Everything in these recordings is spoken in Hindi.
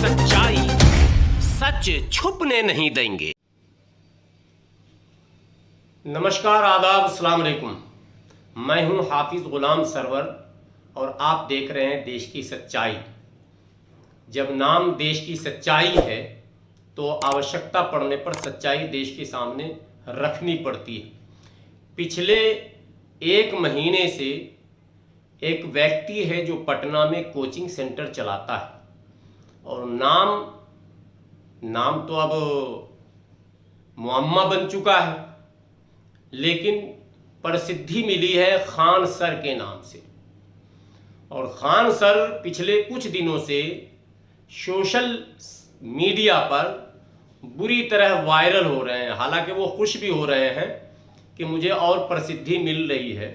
सच्चाई सच छुपने नहीं देंगे। नमस्कार, आदाब, अस्सलाम वालेकुम। मैं हूं हाफिज गुलाम सरवर और आप देख रहे हैं देश की सच्चाई। जब नाम देश की सच्चाई है तो आवश्यकता पड़ने पर सच्चाई देश के सामने रखनी पड़ती है। पिछले एक महीने से एक व्यक्ति है जो पटना में कोचिंग सेंटर चलाता है और नाम तो अब मुअम्मा बन चुका है, लेकिन प्रसिद्धि मिली है खान सर के नाम से। और खान सर पिछले कुछ दिनों से सोशल मीडिया पर बुरी तरह वायरल हो रहे हैं। हालांकि वो खुश भी हो रहे हैं कि मुझे और प्रसिद्धि मिल रही है।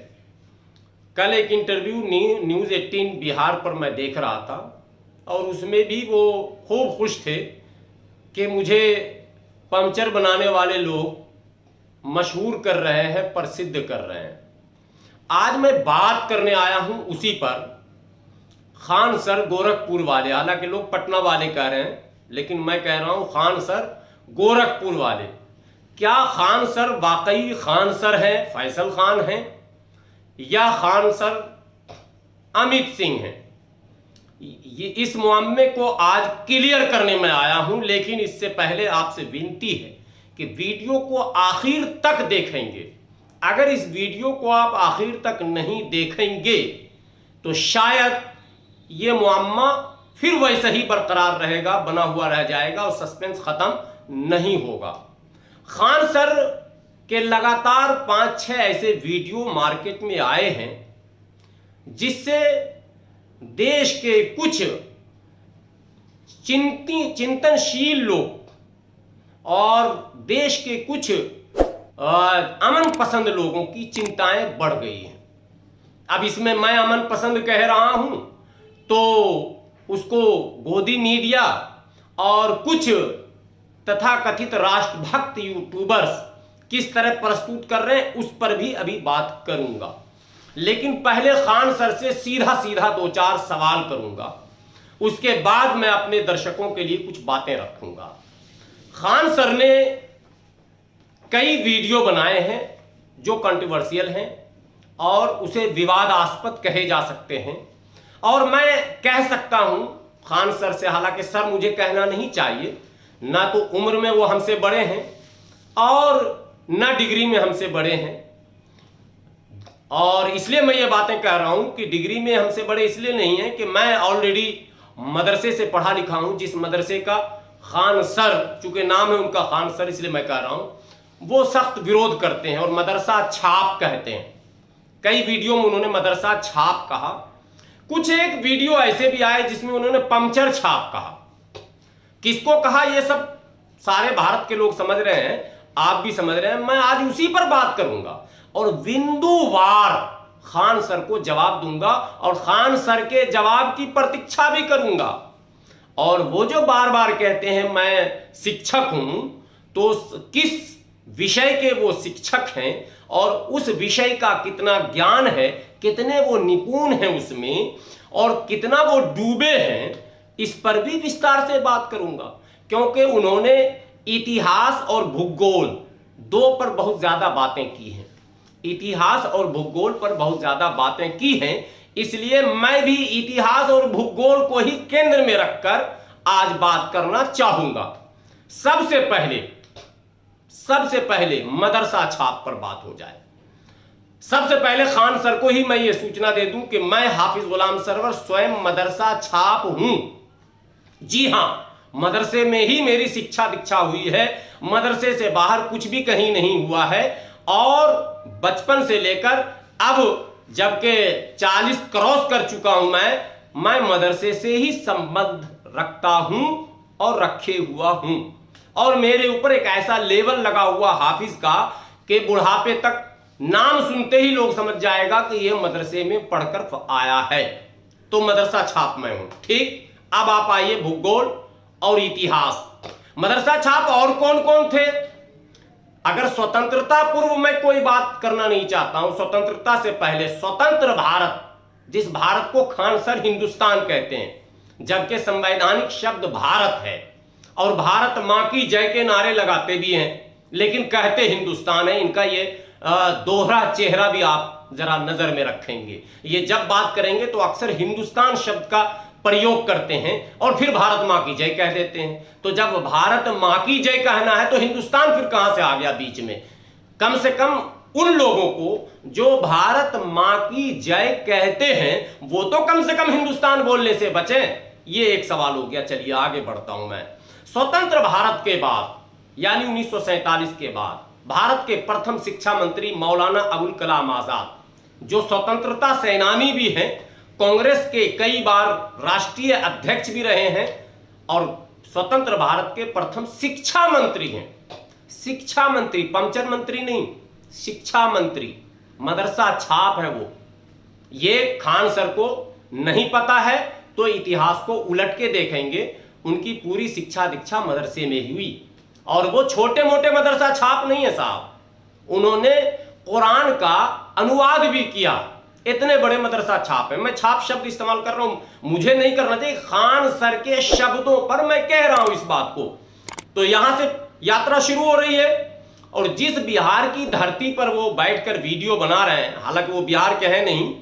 कल एक इंटरव्यू न्यूज़ 18 बिहार पर मैं देख रहा था और उसमें भी वो खूब खुश थे कि मुझे पंचर बनाने वाले लोग मशहूर कर रहे हैं, प्रसिद्ध कर रहे हैं। आज मैं बात करने आया हूं उसी पर। खान सर गोरखपुर वाले, हालांकि लोग पटना वाले कह रहे हैं, लेकिन मैं कह रहा हूं खान सर गोरखपुर वाले। क्या खान सर वाकई खान सर हैं, फैसल खान हैं, या खान सर अमित सिंह हैं? ये इस मामले को आज क्लियर करने में आया हूं। लेकिन इससे पहले आपसे विनती है कि वीडियो को आखिर तक देखेंगे। अगर इस वीडियो को आप आखिर तक नहीं देखेंगे तो शायद ये मुअम्मा फिर वैसे ही बरकरार रहेगा, बना हुआ रह जाएगा और सस्पेंस खत्म नहीं होगा। खान सर के लगातार 5-6 ऐसे वीडियो मार्केट में आए हैं जिससे देश के कुछ चिंतनशील लोग और देश के कुछ अमन पसंद लोगों की चिंताएं बढ़ गई हैं। अब इसमें मैं अमन पसंद कह रहा हूं तो उसको गोदी मीडिया और कुछ तथाकथित राष्ट्रभक्त यूट्यूबर्स किस तरह प्रस्तुत कर रहे हैं उस पर भी अभी बात करूंगा। लेकिन पहले खान सर से सीधा 2-4 सवाल करूंगा, उसके बाद मैं अपने दर्शकों के लिए कुछ बातें रखूंगा। खान सर ने कई वीडियो बनाए हैं जो कंट्रोवर्शियल हैं और उसे विवादास्पद कहे जा सकते हैं। और मैं कह सकता हूं खान सर से, हालांकि सर मुझे कहना नहीं चाहिए, ना तो उम्र में वो हमसे बड़े हैं और ना डिग्री में हमसे बड़े हैं। और इसलिए मैं ये बातें कह रहा हूं कि डिग्री में हमसे बड़े इसलिए नहीं है कि मैं ऑलरेडी मदरसे से पढ़ा लिखा हूं, जिस मदरसे का खान सर, चूंकि नाम है उनका खान सर, इसलिए मैं कह रहा हूं, वो सख्त विरोध करते हैं और मदरसा छाप कहते हैं। कई वीडियो में उन्होंने मदरसा छाप कहा। कुछ एक वीडियो ऐसे भी आए जिसमें उन्होंने पंचर छाप कहा। किसको कहा ये सब सारे भारत के लोग समझ रहे हैं, आप भी समझ रहे हैं। मैं आज उसी पर बात करूंगा और बिंदुवार खान सर को जवाब दूंगा और खान सर के जवाब की प्रतीक्षा भी करूंगा। और वो जो बार बार कहते हैं मैं शिक्षक हूं, तो किस विषय के वो शिक्षक हैं और उस विषय का कितना ज्ञान है, कितने वो निपुण हैं उसमें और कितना वो डूबे हैं, इस पर भी विस्तार से बात करूंगा। क्योंकि उन्होंने इतिहास और भूगोल दो पर बहुत ज्यादा बातें की हैं। इतिहास और भूगोल पर बहुत ज्यादा बातें की हैं, इसलिए मैं भी इतिहास और भूगोल को ही केंद्र में रखकर आज बात करना चाहूंगा। सबसे पहले मदरसा छाप पर बात हो जाए। सबसे पहले खान सर को ही मैं ये सूचना दे दूं कि मैं हाफिज गुलाम सरवर स्वयं मदरसा छाप हूं। जी हां, मदरसे में ही मेरी शिक्षा दीक्षा हुई है, मदरसे से बाहर कुछ भी कहीं नहीं हुआ है। और बचपन से लेकर अब जबकि 40 क्रॉस कर चुका हूं मैं मदरसे से ही संबंध रखता हूं और रखे हुआ हूं। और मेरे ऊपर एक ऐसा लेवल लगा हुआ हाफिज का कि बुढ़ापे तक नाम सुनते ही लोग समझ जाएगा कि यह मदरसे में पढ़कर आया है। तो मदरसा छाप मैं हूं। ठीक, अब आप आइए भूगोल और इतिहास। मदरसा छाप और कौन कौन थे? अगर स्वतंत्रता पूर्व मैं कोई बात करना नहीं चाहता हूं, स्वतंत्रता से पहले स्वतंत्र भारत, जिस भारत को खान सर हिंदुस्तान कहते हैं, जबकि संवैधानिक शब्द भारत है और भारत मां की जय के नारे लगाते भी हैं, लेकिन कहते हिंदुस्तान है। इनका ये दोहरा चेहरा भी आप जरा नजर में रखेंगे। ये जब बात करेंगे तो अक्सर हिंदुस्तान शब्द का प्रयोग करते हैं और फिर भारत मां की जय कह देते हैं। तो जब भारत मां की जय कहना है तो हिंदुस्तान फिर कहां से आ गया बीच में? कम से कम उन लोगों को जो भारत मां की जय कहते हैं वो तो कम से कम हिंदुस्तान बोलने से बचें। ये एक सवाल हो गया। चलिए आगे बढ़ता हूं मैं। स्वतंत्र भारत के बाद यानी 1947 के बाद भारत के प्रथम शिक्षा मंत्री मौलाना अबुल कलाम आजाद, जो स्वतंत्रता सेनानी भी हैं, कांग्रेस के कई बार राष्ट्रीय अध्यक्ष भी रहे हैं और स्वतंत्र भारत के प्रथम शिक्षा मंत्री हैं। शिक्षा मंत्री, पंचर मंत्री नहीं, शिक्षा मंत्री, मदरसा छाप है वो। ये खान सर को नहीं पता है तो इतिहास को उलट के देखेंगे। उनकी पूरी शिक्षा दीक्षा मदरसे में ही हुई और वो छोटे मोटे मदरसा छाप नहीं है साहब। उन्होंने कुरान का अनुवाद भी किया। इतने बड़े मदरसा छाप है। मैं छाप शब्द इस्तेमाल कर रहा हूं, मुझे नहीं करना चाहिए। खान सर के शब्दों पर मैं कह रहा हूं इस बात को। तो यहां से यात्रा शुरू हो रही है और जिस बिहार की धरती पर वो बैठकर वीडियो बना रहे हैं, हालांकि वो बिहार के हैं नहीं,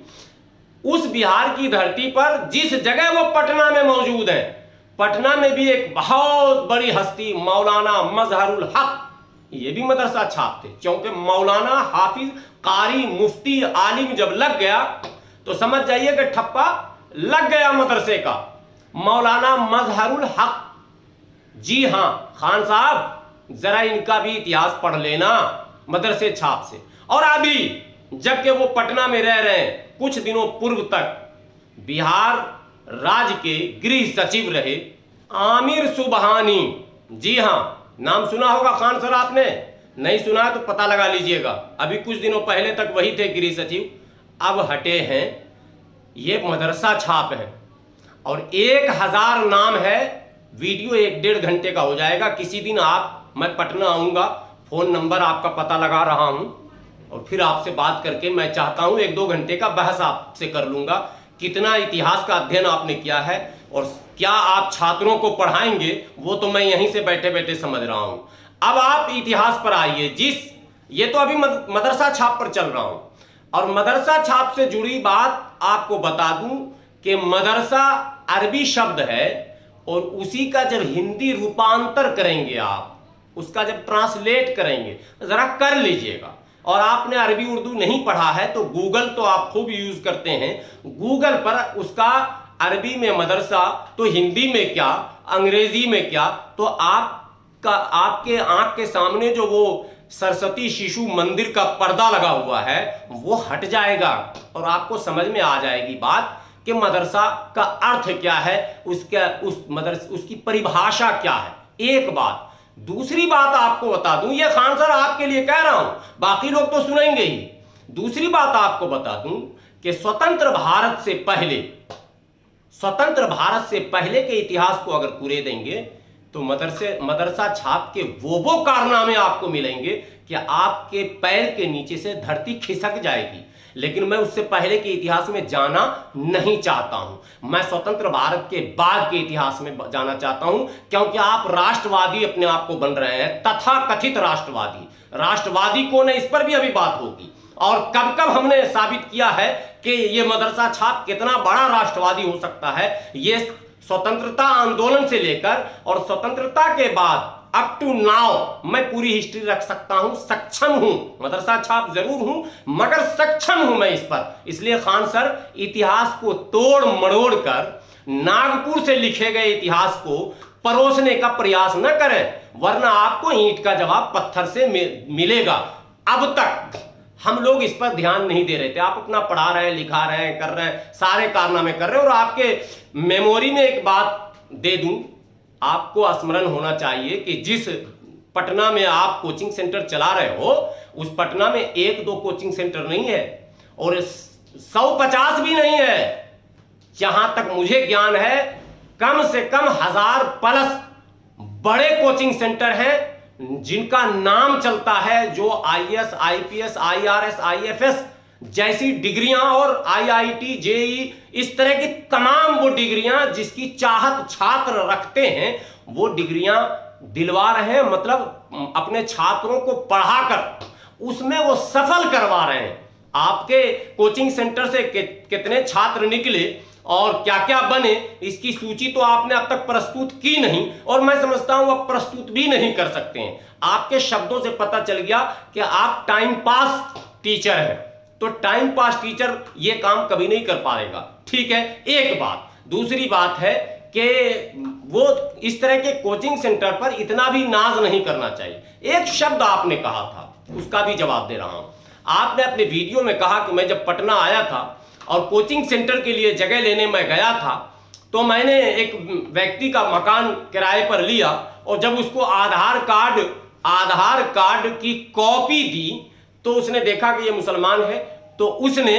उस बिहार की धरती पर जिस जगह वो पटना में मौजूद है, पटना में भी एक बहुत बड़ी हस्ती मौलाना मजहरुल हक, ये भी मदरसा छाप थे। क्योंकि मौलाना, हाफिज, कारी, मुफ्ती, आलिम जब लग गया तो समझ जाइए कि ठप्पा लग गया मदरसे का। मौलाना मजहरुल हक, जी हां खान साहब, जरा इनका भी इतिहास पढ़ लेना मदरसे छाप से। और अभी जबकि वो पटना में रह रहे हैं, कुछ दिनों पूर्व तक बिहार राज्य के गृह सचिव रहे आमिर सुबहानी। जी हां, नाम सुना होगा खान सर आपने, नहीं सुना तो पता लगा लीजिएगा। अभी कुछ दिनों पहले तक वही थे गृह सचिव, अब हटे हैं। ये मदरसा छाप है और 1000 नाम है। वीडियो 1-1.5 घंटे का हो जाएगा। किसी दिन मैं पटना आऊंगा, फोन नंबर आपका पता लगा रहा हूं और फिर आपसे बात करके मैं चाहता हूं 1-2 घंटे का बहस आपसे कर लूंगा। कितना इतिहास का अध्ययन आपने किया है और क्या आप छात्रों को पढ़ाएंगे, वो तो मैं यहीं से बैठे बैठे समझ रहा हूं। अब आप इतिहास पर आइए। ये तो अभी मदरसा छाप पर चल रहा हूं और मदरसा छाप से जुड़ी बात आपको बता दूं कि मदरसा अरबी शब्द है और उसी का जब हिंदी रूपांतर करेंगे, आप उसका जब ट्रांसलेट करेंगे, जरा कर लीजिएगा। और आपने अरबी उर्दू नहीं पढ़ा है तो गूगल तो आप खूब यूज करते हैं, गूगल पर उसका अरबी में मदरसा तो हिंदी में क्या, अंग्रेजी में क्या, तो आपके आंख के सामने जो वो सरस्वती शिशु मंदिर का पर्दा लगा हुआ है वो हट जाएगा और आपको समझ में आ जाएगी बात कि मदरसा का अर्थ क्या है, उसकी परिभाषा क्या है। एक बात। दूसरी बात आपको बता दूं, ये खान सर आपके लिए कह रहा हूं, बाकी लोग तो सुनेंगे ही। दूसरी बात आपको बता दूं कि स्वतंत्र भारत से पहले के इतिहास को अगर पूरे देंगे तो मदरसा छाप के वो कारनामे आपको मिलेंगे कि आपके पैर के नीचे से धरती खिसक जाएगी। लेकिन मैं उससे पहले के इतिहास में जाना नहीं चाहता हूं। मैं स्वतंत्र भारत के बाद के इतिहास में जाना चाहता हूं, क्योंकि आप राष्ट्रवादी अपने आप को बन रहे हैं, तथाकथित राष्ट्रवादी कौन है इस पर भी अभी बात होगी। और कब हमने साबित किया है कि ये मदरसा छाप कितना बड़ा राष्ट्रवादी हो सकता है। ये स्वतंत्रता आंदोलन से लेकर और स्वतंत्रता के बाद अप टू नाउ मैं पूरी हिस्ट्री रख सकता हूं, सक्षम हूं। मदरसा छाप जरूर हूं मगर सक्षम हूं मैं इस पर। इसलिए खान सर इतिहास को तोड़ मरोड़ कर नागपुर से लिखे गए इतिहास को परोसने का प्रयास न करें, वरना आपको ईंट का जवाब पत्थर से मिलेगा। अब तक हम लोग इस पर ध्यान नहीं दे रहे थे। आप अपना पढ़ा रहे हैं, लिखा रहे हैं, कर रहे हैं, सारे कारनामे कर रहे हैं। और आपके मेमोरी में एक बात दे दूं, आपको स्मरण होना चाहिए कि जिस पटना में आप कोचिंग सेंटर चला रहे हो, उस पटना में 1-2 कोचिंग सेंटर नहीं है और 150 भी नहीं है। जहां तक मुझे ज्ञान है कम से कम 1000+ बड़े कोचिंग सेंटर हैं जिनका नाम चलता है, जो IAS, IPS, IRS, IFS जैसी डिग्रियां और आईआईटी, जेई, इस तरह की तमाम वो डिग्रियां जिसकी चाहत छात्र रखते हैं, वो डिग्रियां दिलवा रहे हैं। मतलब अपने छात्रों को पढ़ाकर उसमें वो सफल करवा रहे हैं। आपके कोचिंग सेंटर से कितने छात्र निकले और क्या क्या बने, इसकी सूची तो आपने अब तक प्रस्तुत की नहीं, और मैं समझता हूं अब प्रस्तुत भी नहीं कर सकते हैं। आपके शब्दों से पता चल गया कि आप टाइम पास टीचर हैं। तो टाइम पास टीचर ये काम कभी नहीं कर पाएगा। ठीक है, एक बात। दूसरी बात है कि वो इस तरह के कोचिंग सेंटर पर इतना भी नाज नहीं करना चाहिए। एक शब्द आपने कहा था, उसका भी जवाब दे रहा हूं। आपने अपने वीडियो में कहा कि मैं जब पटना आया था और कोचिंग सेंटर के लिए जगह लेने मैं गया था, तो मैंने एक व्यक्ति का मकान किराए पर लिया, और जब उसको आधार कार्ड की कॉपी दी तो उसने देखा कि ये मुसलमान है, तो उसने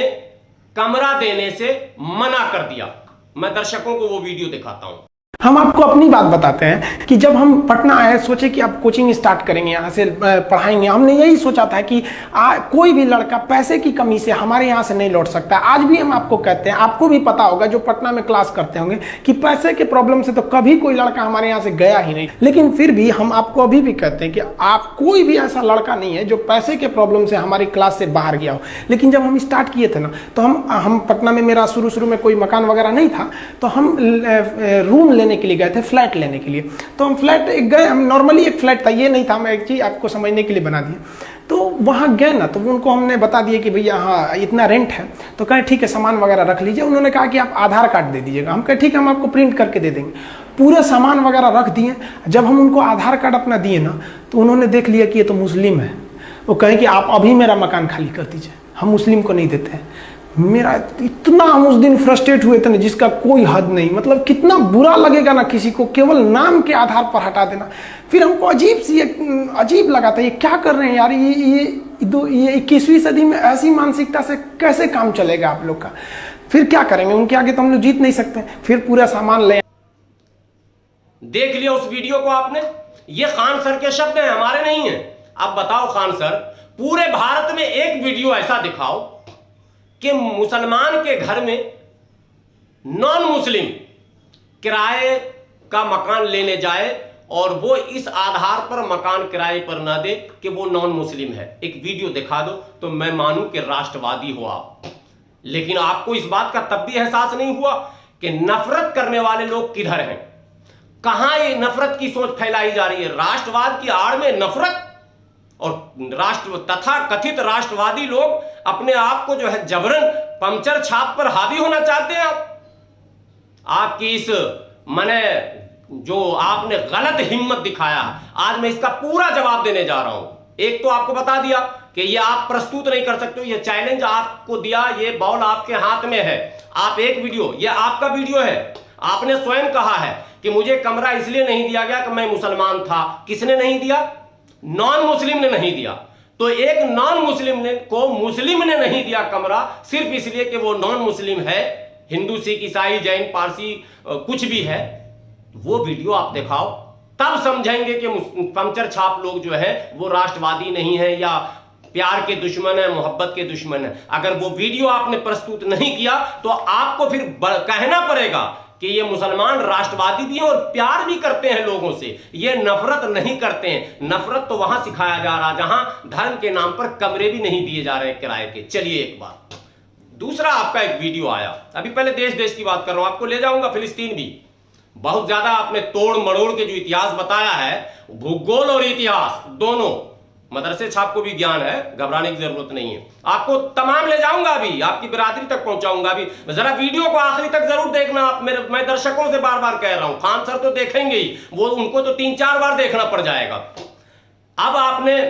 कमरा देने से मना कर दिया। मैं दर्शकों को वो वीडियो दिखाता हूं। हम आपको अपनी बात बताते हैं कि जब हम पटना आए, सोचे कि अब कोचिंग स्टार्ट करेंगे, यहाँ से पढ़ाएंगे। हमने यही सोचा था कि कोई भी लड़का पैसे की कमी से हमारे यहाँ से नहीं लौट सकता। आज भी हम आपको कहते हैं, आपको भी पता होगा जो पटना में क्लास करते होंगे, कि पैसे के प्रॉब्लम से तो कभी कोई लड़का हमारे यहाँ से गया ही नहीं। लेकिन फिर भी हम आपको अभी भी कहते हैं कि आप कोई भी ऐसा लड़का नहीं है जो पैसे के प्रॉब्लम से हमारी क्लास से बाहर गया हो। लेकिन जब हम स्टार्ट किए थे ना, तो हम पटना में, मेरा शुरू में कोई मकान वगैरह नहीं था, तो हम रूम लेने के लिए गए थे, फ्लैट लेने के लिए। तो हम फ्लैट गए, हम नॉर्मली एक फ्लैट था, ये नहीं था, मैं एक चीज आपको समझने के लिए बना दिया। तो वहाँ गए ना, तो उनको हमने बता दिया कि भैया हाँ इतना रेंट है। तो कहे ठीक है, सामान वगैरह रख लीजिए। उन्होंने कहा कि आप आधार कार्ड दे दीजिएगा। हम कहे ठीक है, हम आपको प्रिंट करके दे देंगे। पूरे सामान वगैरह रख दिए। जब हम उनको आधार कार्ड अपना दिए ना, तो उन्होंने देख लिया कि ये तो मुस्लिम है। वो कहे कि आप अभी मेरा मकान खाली कर दीजिए, हम मुस्लिम को नहीं देते हैं। मेरा इतना, हम उस दिन फ्रस्ट्रेट हुए थे ना, जिसका कोई हद नहीं। मतलब कितना बुरा लगेगा ना किसी को केवल नाम के आधार पर हटा देना। फिर हमको अजीब लगा था, ये क्या कर रहे हैं यार, ये 21वीं सदी में ऐसी मानसिकता से कैसे काम चलेगा आप लोग का। फिर क्या करेंगे, उनके आगे तो हम लोग जीत नहीं सकते। फिर पूरा सामान ले। देख लिया उस वीडियो को आपने? ये खान सर के शब्द हैं, हमारे नहीं हैं। अब बताओ खान सर, पूरे भारत में एक वीडियो ऐसा दिखाओ कि मुसलमान के घर में नॉन मुस्लिम किराए का मकान लेने जाए और वो इस आधार पर मकान किराए पर ना दे कि वो नॉन मुस्लिम है। एक वीडियो दिखा दो तो मैं मानूं कि राष्ट्रवादी हो आप। लेकिन आपको इस बात का तब भी एहसास नहीं हुआ कि नफरत करने वाले लोग किधर हैं, कहां ये नफरत की सोच फैलाई जा रही है। राष्ट्रवाद की आड़ में नफरत, और तथा कथित राष्ट्रवादी लोग अपने आप को जो है जबरन पंचर छाप पर हावी होना चाहते हैं। आपकी इस मने जो आपने गलत हिम्मत दिखाया, आज मैं इसका पूरा जवाब देने जा रहा हूं। एक तो आपको बता दिया कि ये आप प्रस्तुत नहीं कर सकते हो, ये चैलेंज आपको दिया, ये बॉल आपके हाथ में है। आप एक वीडियो, ये आपका वीडियो है, आपने स्वयं कहा है कि मुझे कमरा इसलिए नहीं दिया गया कि मैं मुसलमान था। किसने नहीं दिया? नॉन मुस्लिम ने नहीं दिया। तो एक नॉन मुस्लिम को मुस्लिम ने नहीं दिया कमरा, सिर्फ इसलिए कि वो नॉन मुस्लिम है, हिंदू, सिख, ईसाई, जैन, पारसी, कुछ भी है। वो वीडियो आप दिखाओ, तब समझेंगे कि पंचर छाप लोग जो है वो राष्ट्रवादी नहीं है या प्यार के दुश्मन है, मोहब्बत के दुश्मन है। अगर वो वीडियो आपने प्रस्तुत नहीं किया तो आपको फिर कहना पड़ेगा कि ये मुसलमान राष्ट्रवादी भी हैं और प्यार भी करते हैं लोगों से, ये नफरत नहीं करते हैं। नफरत तो वहां सिखाया जा रहा जहां धर्म के नाम पर कमरे भी नहीं दिए जा रहे हैं किराए के। चलिए एक बात, दूसरा आपका एक वीडियो आया, अभी पहले देश की बात कर रहा हूं, आपको ले जाऊंगा फिलिस्तीन भी। बहुत ज्यादा आपने तोड़ मड़ोड़ के जो इतिहास बताया है, भूगोल और इतिहास दोनों, मदरसे छाप को भी ज्ञान है, घबराने की जरूरत नहीं है। आपको तमाम ले जाऊंगा, अभी आपकी बिरादरी तक पहुंचाऊंगा। अभी जरा वीडियो को आखिरी तक जरूर देखना। आप मैं दर्शकों से बार बार कह रहा हूं, खान सर तो देखेंगे ही, वो उनको तो 3-4 बार देखना पड़ जाएगा। अब आपने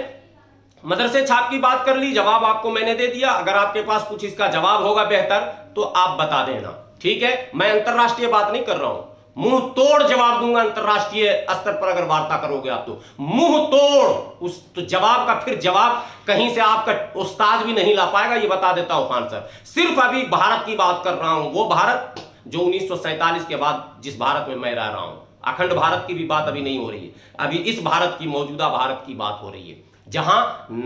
मदरसे छाप की बात कर ली, जवाब आपको मैंने दे दिया। अगर आपके पास कुछ इसका जवाब होगा बेहतर तो आप बता देना, ठीक है? मैं अंतरराष्ट्रीय बात नहीं कर रहा हूं, मुंह तोड़ जवाब दूंगा। अंतरराष्ट्रीय स्तर पर अगर वार्ता करोगे आप तो मुंह तोड़, उस तो जवाब का फिर जवाब कहीं से आपका उस्ताद भी नहीं ला पाएगा, ये बता देता हूं खान सर। सिर्फ अभी भारत की बात कर रहा हूं, वो भारत जो 1947 के बाद जिस भारत में मैं रह रहा हूं। अखंड भारत की भी बात अभी नहीं हो रही है, अभी इस भारत की, मौजूदा भारत की बात हो रही है। जहां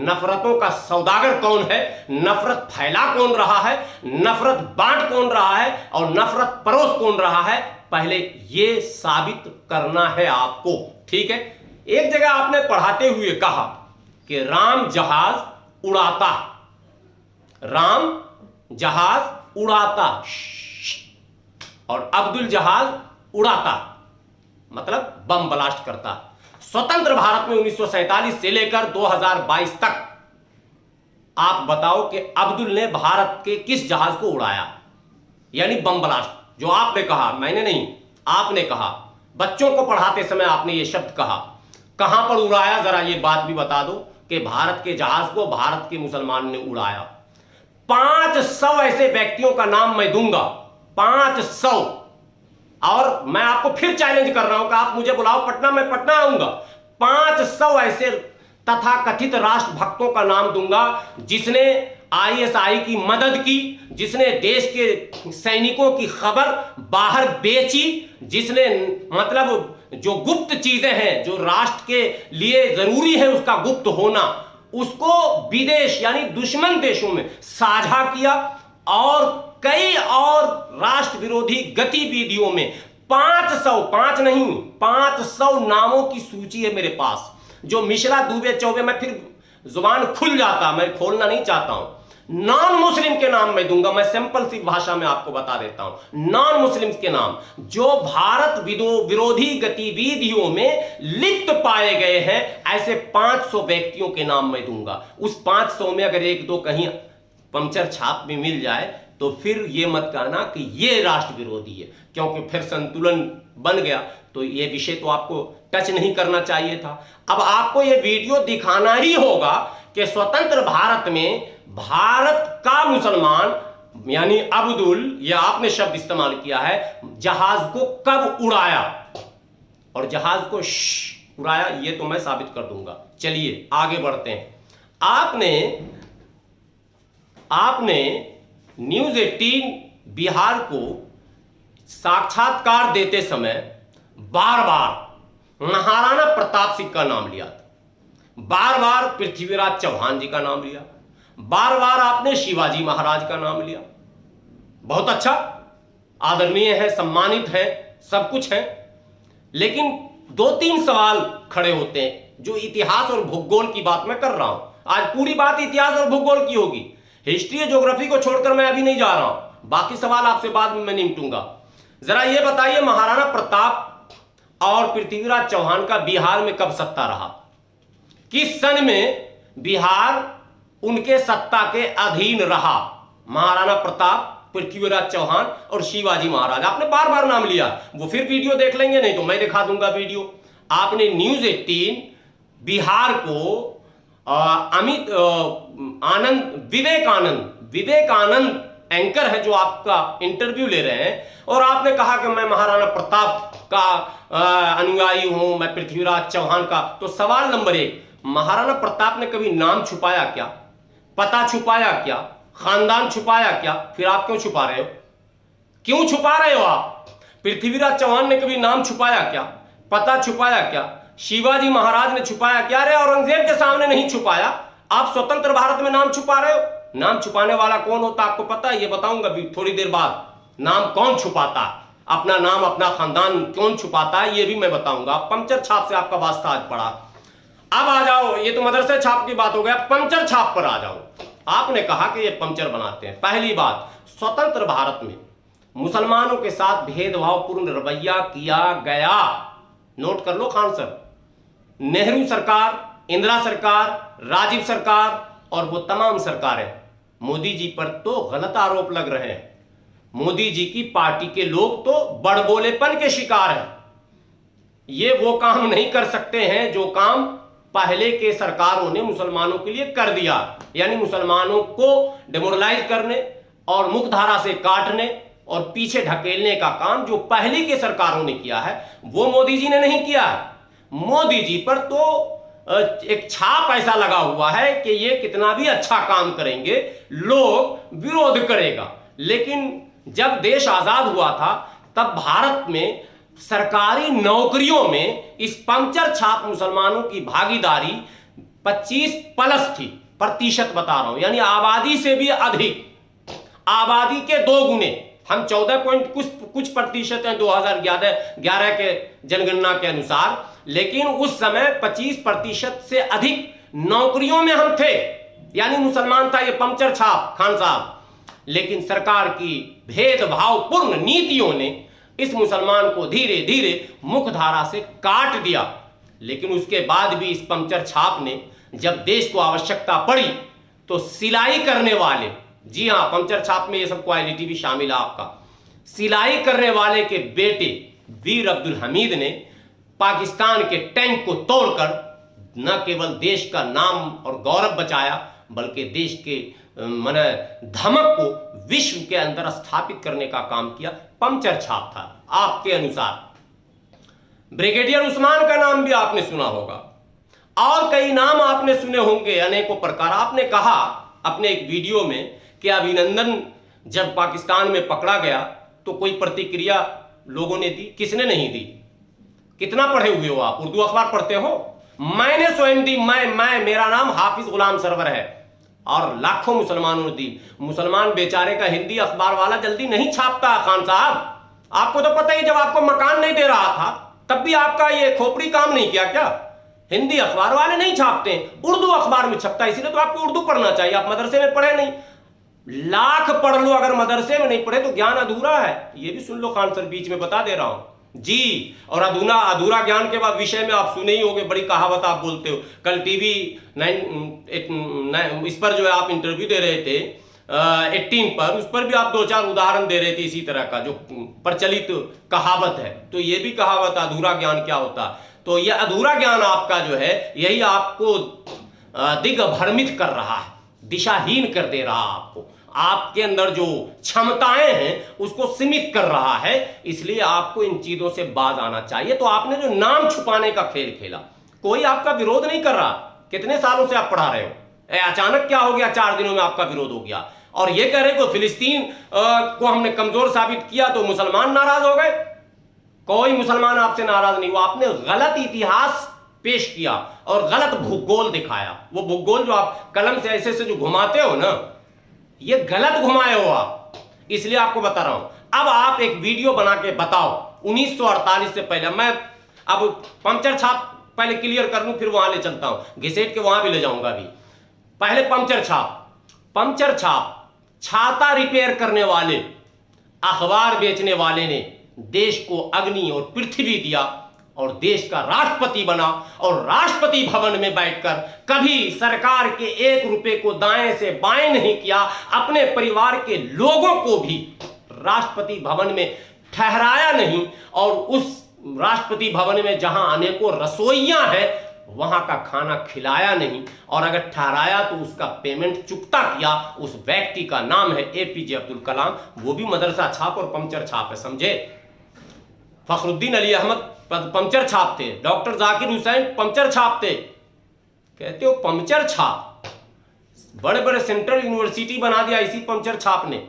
नफरतों का सौदागर कौन है, नफरत फैला कौन रहा है, नफरत बांट कौन रहा है और नफरत परोस कौन रहा है, पहले ये साबित करना है आपको। ठीक है, एक जगह आपने पढ़ाते हुए कहा कि राम जहाज उड़ाता, राम जहाज उड़ाता और अब्दुल जहाज उड़ाता, मतलब बम ब्लास्ट करता। स्वतंत्र भारत में 1947 से लेकर 2022 तक आप बताओ कि अब्दुल ने भारत के किस जहाज को उड़ाया, यानी बम ब्लास्ट। जो आपने कहा, मैंने नहीं, आपने कहा, बच्चों को पढ़ाते समय आपने ये शब्द कहा, कहां पर उड़ाया, जरा ये बात भी बता दो कि भारत के जहाज को भारत के मुसलमान ने उड़ाया। 500 ऐसे व्यक्तियों का नाम मैं दूंगा, 500, और मैं आपको फिर चैलेंज कर रहा हूं कि आप मुझे बुलाओ पटना, मैं पटना आऊंगा। 500 ऐसे तथा कथित राष्ट्र भक्तों का नाम दूंगा जिसने आईएसआई की मदद की, जिसने देश के सैनिकों की खबर बाहर बेची, जिसने मतलब जो गुप्त चीजें हैं जो राष्ट्र के लिए जरूरी है उसका गुप्त होना, उसको विदेश यानी दुश्मन देशों में साझा किया, और कई और राष्ट्र विरोधी गतिविधियों में 500 नहीं 500 नामों की सूची है मेरे पास, जो मिश्रा, दुबे, चौबे, मैं फिर जुबान खुल जाता, मैं खोलना नहीं चाहता हूं। नॉन मुस्लिम के नाम मैं दूंगा, मैं सिंपल सी भाषा में आपको बता देता हूं, नॉन मुस्लिम के नाम जो भारत विरोधी गतिविधियों में लिप्त पाए गए हैं, ऐसे 500 व्यक्तियों के नाम मैं दूंगा। उस 500 में अगर एक दो कहीं पंक्चर छाप में मिल जाए तो फिर ये मत कहना कि ये राष्ट्र विरोधी है, क्योंकि फिर संतुलन बन गया। तो ये विषय तो आपको टच नहीं करना चाहिए था। अब आपको ये वीडियो दिखाना ही होगा कि स्वतंत्र भारत में भारत का मुसलमान यानी अब्दुल, या आपने शब्द इस्तेमाल किया है, जहाज को कब उड़ाया और जहाज को उड़ाया, ये तो मैं साबित कर दूंगा। चलिए आगे बढ़ते हैं। आपने न्यूज 18 बिहार को साक्षात्कार देते समय बार बार महाराणा प्रताप सिंह का नाम लिया था, बार बार पृथ्वीराज चौहान जी का नाम लिया, बार बार आपने शिवाजी महाराज का नाम लिया। बहुत अच्छा, आदरणीय है, सम्मानित है, सब कुछ है, लेकिन 2-3 सवाल खड़े होते हैं जो इतिहास और भूगोल की बात मैं कर रहा हूं। आज पूरी बात इतिहास और भूगोल की होगी, हिस्ट्री और ज्योग्राफी को छोड़कर मैं अभी नहीं जा रहा हूं, बाकी सवाल आपसे बाद में मैं निपटूंगा। जरा ये बताइए, महाराणा प्रताप और पृथ्वीराज चौहान का बिहार में कब सत्ता रहा, किस सन में बिहार उनके सत्ता के अधीन रहा? महाराणा प्रताप, पृथ्वीराज चौहान और शिवाजी महाराज, आपने बार बार नाम लिया, वो फिर वीडियो देख लेंगे, नहीं तो मैं दिखा दूंगा वीडियो। आपने न्यूज 18 बिहार को अमित आनंद, विवेकानंद एंकर है जो आपका इंटरव्यू ले रहे हैं, और आपने कहा कि मैं महाराणा प्रताप का अनुयायी हूं, मैं पृथ्वीराज चौहान का। तो सवाल नंबर 1, महाराणा प्रताप ने कभी नाम छुपाया क्या, पता छुपाया क्या, खानदान छुपाया क्या? फिर आप क्यों छुपा रहे हो, क्यों छुपा रहे हो आप? पृथ्वीराज चौहान ने कभी नाम छुपाया क्या, पता छुपाया क्या? शिवाजी महाराज ने छुपाया क्या? अरे औरंगजेब के सामने नहीं छुपाया, आप स्वतंत्र भारत में नाम छुपा रहे हो। नाम छुपाने वाला कौन होता आपको पता है? ये बताऊंगा भी थोड़ी देर बाद। नाम कौन छुपाता, अपना नाम, अपना खानदान कौन छुपाता है, ये भी मैं बताऊंगा। पंचर छाप से आपका वास्ता आज पड़ा। अब आ जाओ, ये तो मदरसे छाप की बात हो गया, पंचर छाप पर आ जाओ। आपने कहा कि ये पंचर बनाते हैं। पहली बात, स्वतंत्र भारत में मुसलमानों के साथ भेदभावपूर्ण रवैया किया गया, नोट कर लो खान सर। नेहरू सरकार, इंदिरा सरकार, राजीव सरकार और वो तमाम सरकारें, मोदी जी पर तो गलत आरोप लग रहे हैं। मोदी जी की पार्टी के लोग तो बड़बोलेपन के शिकार हैं। ये वो काम नहीं कर सकते हैं जो काम पहले के सरकारों ने मुसलमानों के लिए कर दिया, यानी मुसलमानों को डिमोरलाइज करने और मुख्यधारा से काटने और पीछे ढकेलने का काम जो पहले के सरकारों ने किया है, वो मोदी जी ने नहीं किया। मोदी जी पर तो एक छाप ऐसा लगा हुआ है कि ये कितना भी अच्छा काम करेंगे लोग विरोध करेगा। लेकिन जब देश आजाद हुआ था तब भारत में सरकारी नौकरियों में इस पंचर छाप मुसलमानों की भागीदारी 25+ थी, प्रतिशत बता रहा हूं, यानी आबादी से भी अधिक, आबादी के 2 गुने। हम 14 पॉइंट कुछ प्रतिशत हैं 2011 के जनगणना के अनुसार, लेकिन उस समय 25% से अधिक नौकरियों में हम थे, यानी मुसलमान था ये पंचर छाप खान साहब। लेकिन सरकार की भेदभावपूर्ण नीतियों ने इस मुसलमान को धीरे धीरे मुख्यधारा से काट दिया। लेकिन उसके बाद भी इस पंचर छाप ने जब देश को आवश्यकता पड़ी तो सिलाई करने वाले, जी हां, पंचर छाप में ये सब क्वालिटी भी शामिल है आपका, सिलाई करने वाले के बेटे वीर अब्दुल हमीद ने पाकिस्तान के टैंक को तोड़कर न केवल देश का नाम और गौरव बचाया, बल्कि देश के माने धमक को विश्व के अंदर स्थापित करने का काम किया। पंचर छाप था। आपके अनुसार ब्रिगेडियर उस्मान का नाम भी आपने सुना होगा, और कई नाम आपने सुने होंगे अनेकों प्रकार। आपने कहा अपने एक वीडियो में कि अभिनंदन जब पाकिस्तान में पकड़ा गया तो कोई प्रतिक्रिया लोगों ने दी, किसने नहीं दी? कितना पढ़े हुए हो आप? उर्दू अखबार पढ़ते हो? मैंने स्वयं दी। मेरा नाम हाफिज गुलाम सरवर है, और लाखों मुसलमानों ने दी। मुसलमान बेचारे का हिंदी अखबार वाला जल्दी नहीं छापता खान साहब, आपको तो पता ही, जब आपको मकान नहीं दे रहा था तब भी आपका ये खोपड़ी काम नहीं किया क्या? हिंदी अखबार वाले नहीं छापते, उर्दू अखबार में छपता है, इसलिए तो आपको उर्दू पढ़ना चाहिए। आप मदरसे में पढ़े नहीं, लाख पढ़ लो, अगर मदरसे में नहीं पढ़े तो ज्ञान अधूरा है। ये भी सुन लो खान सर, बीच में बता दे रहा हूं जी। और अधूरा ज्ञान के बाद विषय में आप सुने ही होंगे, बड़ी कहावत आप बोलते हो। कल टीवी 9 इस पर जो है आप इंटरव्यू दे रहे थे 18 पर, उस पर भी आप 2-4 उदाहरण दे रहे थे इसी तरह का, जो प्रचलित कहावत है। तो ये भी कहावत अधूरा ज्ञान क्या होता, तो ये अधूरा ज्ञान आपका जो है यही आपको दिग्भ्रमित कर रहा है, दिशाहीन कर दे रहा है आपको। आपके अंदर जो क्षमताएं हैं उसको सीमित कर रहा है, इसलिए आपको इन चीजों से बाज आना चाहिए। तो आपने जो नाम छुपाने का खेल खेला, कोई आपका विरोध नहीं कर रहा। कितने सालों से आप पढ़ा रहे हो, अचानक क्या हो गया 4 दिनों में आपका विरोध हो गया? और ये कह रहे को फिलिस्तीन को हमने कमजोर साबित किया तो मुसलमान नाराज हो गए। कोई मुसलमान आपसे नाराज नहीं हुआ। आपने गलत इतिहास पेश किया और गलत भूगोल दिखाया। वो भूगोल जो आप कलम से ऐसे से जो घुमाते हो ना, ये गलत घुमाए हो आप, इसलिए आपको बता रहा हूं। अब आप एक वीडियो बना के बताओ 1948 से पहले। मैं अब पंचर छाप पहले क्लियर कर लूं, फिर वहां ले चलता हूं, घिसेट के वहां भी ले जाऊंगा अभी। पहले पंचर छाप छाता रिपेयर करने वाले, अखबार बेचने वाले ने देश को अग्नि और पृथ्वी दिया और देश का राष्ट्रपति बना, और राष्ट्रपति भवन में बैठकर कभी सरकार के 1 रुपए को दाएं से बाएं नहीं किया। अपने परिवार के लोगों को भी राष्ट्रपति भवन में ठहराया नहीं, और उस राष्ट्रपति भवन में जहां अनेकों रसोइयां हैं वहां का खाना खिलाया नहीं, और अगर ठहराया तो उसका पेमेंट चुकता किया। उस व्यक्ति का नाम है APJ अब्दुल कलाम। वो भी मदरसा छाप और पंचर छाप है, समझे? फखरुद्दीन अली अहमद पंचर छाप थे, डॉक्टर जाकिर हुसैन पंचर छाप थे। कहते हो पंचर छाप, बड़े बड़े सेंट्रल यूनिवर्सिटी बना दिया इसी पंचर छाप ने।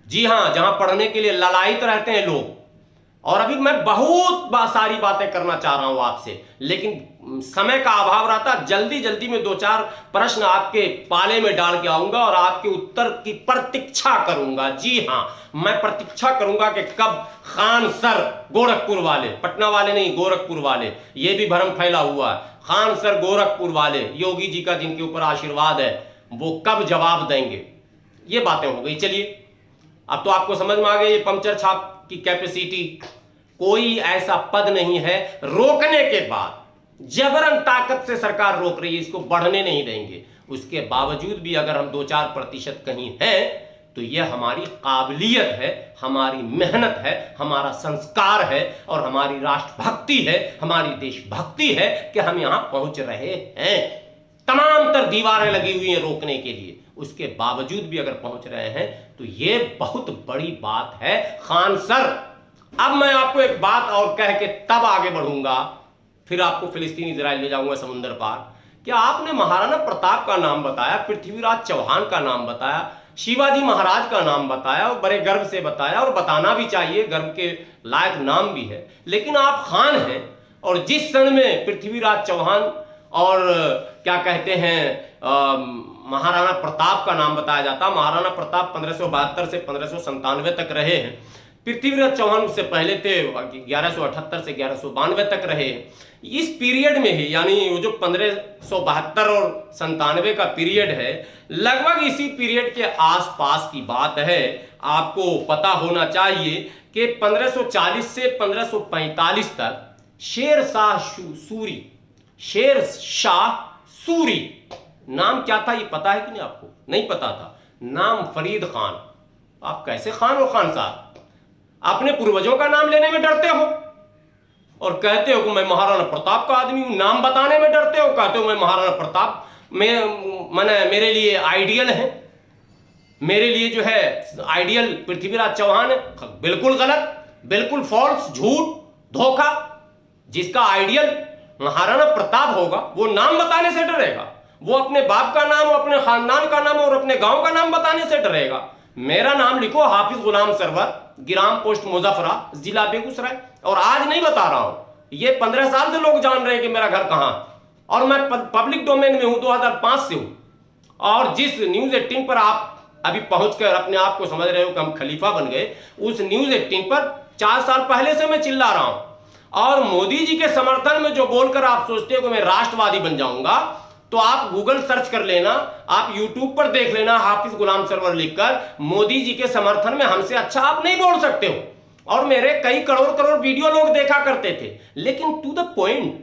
जी हां, जहां पढ़ने के लिए ललायित रहते हैं लोग। और अभी मैं बहुत सारी बातें करना चाह रहा हूं आपसे, लेकिन समय का अभाव रहता। जल्दी में 2-4 प्रश्न आपके पाले में डाल के आऊंगा और आपके उत्तर की प्रतीक्षा करूंगा। जी हां, मैं प्रतीक्षा करूंगा कि कब खान सर, गोरखपुर वाले, पटना वाले नहीं, गोरखपुर वाले, ये भी भ्रम फैला हुआ है, खान सर गोरखपुर वाले, योगी जी का जिनके ऊपर आशीर्वाद है, वो कब जवाब देंगे। ये बातें हो गई। चलिए, अब तो आपको समझ में आ गया ये पंचर छाप की कैपेसिटी। कोई ऐसा पद नहीं है, रोकने के बाद जबरन ताकत से सरकार रोक रही है, इसको बढ़ने नहीं देंगे। उसके बावजूद भी अगर हम 2-4% कहीं हैं तो यह हमारी काबिलियत है, हमारी मेहनत है, हमारा संस्कार है, और हमारी राष्ट्रभक्ति है, हमारी देशभक्ति है कि हम यहां पहुंच रहे हैं। तमाम तर दीवारें लगी हुई हैं रोकने के लिए, उसके बावजूद भी अगर पहुंच रहे हैं तो यह बहुत बड़ी बात है खान सर। अब मैं आपको एक बात और कह के तब आगे बढ़ूंगा, फिर आपको फिलिस्तीन इजराइल ले जाऊंगा समुद्र पार। क्या आपने महाराणा प्रताप का नाम बताया, पृथ्वीराज चौहान का नाम बताया, शिवाजी महाराज का नाम बताया, और बड़े गर्व से बताया, और बताना भी चाहिए, गर्व के लायक नाम भी है। लेकिन आप खान हैं, और जिस क्षण में पृथ्वीराज चौहान और क्या कहते हैं महाराणा प्रताप का नाम बताया जाता। महाराणा प्रताप 1572 से 1597 तक रहे हैं। पृथ्वीराज चौहान उससे पहले थे, 1178 से 1192 तक रहे। इस पीरियड में ही, यानी वो जो 1572 और 97 का पीरियड है, लगभग इसी पीरियड के आसपास की बात है। आपको पता होना चाहिए कि 1540 से 1545 तक शेर शाह सूरी, नाम क्या था ये पता है कि नहीं आपको? नहीं पता था। नाम फरीद खान। आप कैसे खान हो खान साहब? अपने पूर्वजों का नाम लेने में डरते हो और कहते हो कि मैं महाराणा प्रताप का आदमी हूं। नाम बताने में डरते हो, कहते हो मैं महाराणा प्रताप मेरे लिए आइडियल है, मेरे लिए जो है आइडियल पृथ्वीराज चौहान है। बिल्कुल गलत, बिल्कुल फॉल्स, झूठ, धोखा। जिसका आइडियल महाराणा प्रताप होगा वो नाम बताने से डरेगा, वो अपने बाप का नाम, अपने खानदान का नाम और अपने गांव का नाम बताने से डरेगा। मेरा नाम लिखो हाफिज गुलाम सरवर, गिराम पोस्ट मुजफ्फरा, जिला बेगूसराय। और आज नहीं बता रहा हूं, ये 15 साल से लोग जान रहे हैं कि मेरा घर कहां, और मैं पब्लिक डोमेन में हूं, 2005 से हूं। और जिस न्यूज 18 पर आप अभी पहुंचकर अपने आप को समझ रहे हो कि हम खलीफा बन गए, उस न्यूज 18 पर 4 साल पहले से मैं चिल्ला रहा हूं। और मोदी जी के समर्थन में जो बोलकर आप सोचते हो कि मैं राष्ट्रवादी बन जाऊंगा, तो आप गूगल सर्च कर लेना, आप यूट्यूब पर देख लेना हाफिज गुलाम सरवर लिखकर। मोदी जी के समर्थन में हमसे अच्छा आप नहीं बोल सकते हो। और मेरे कई करोड़ वीडियो लोग देखा करते थे। लेकिन to the point,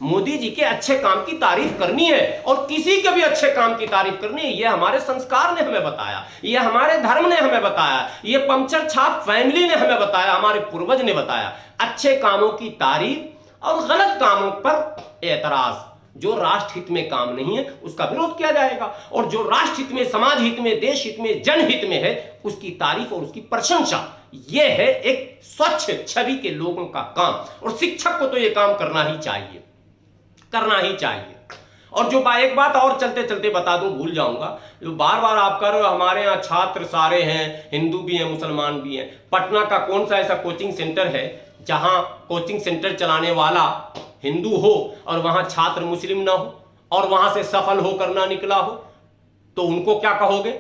Modi ji के अच्छे काम की तारीफ करनी है और किसी के भी अच्छे काम की तारीफ करनी है। ये हमारे संस्कार ने हमें बताया, ये हमारे धर्म ने हमें बताया, ये पंचर छाप फैमिली ने हमें बताया, हमारे पूर्वज ने बताया। अच्छे कामों की तारीफ और गलत कामों पर एतराज। जो राष्ट्र हित में काम नहीं है उसका विरोध किया जाएगा, और जो राष्ट्र हित में, समाज हित में, देश हित में, जनहित में है उसकी तारीफ और उसकी प्रशंसा। यह है एक स्वच्छ छवि के लोगों का काम। और शिक्षक को तो यह काम करना ही चाहिए। और जो एक बात और चलते चलते बता दूं, भूल जाऊंगा, जो बार बार आप कर रहे हो, हमारे यहाँ छात्र सारे हैं, हिंदू भी हैं, मुसलमान भी हैं। पटना का कौन सा ऐसा कोचिंग सेंटर है जहां कोचिंग सेंटर चलाने वाला हिंदू हो और वहां छात्र मुस्लिम ना हो, और वहां से सफल होकर ना निकला हो? तो उनको क्या कहोगे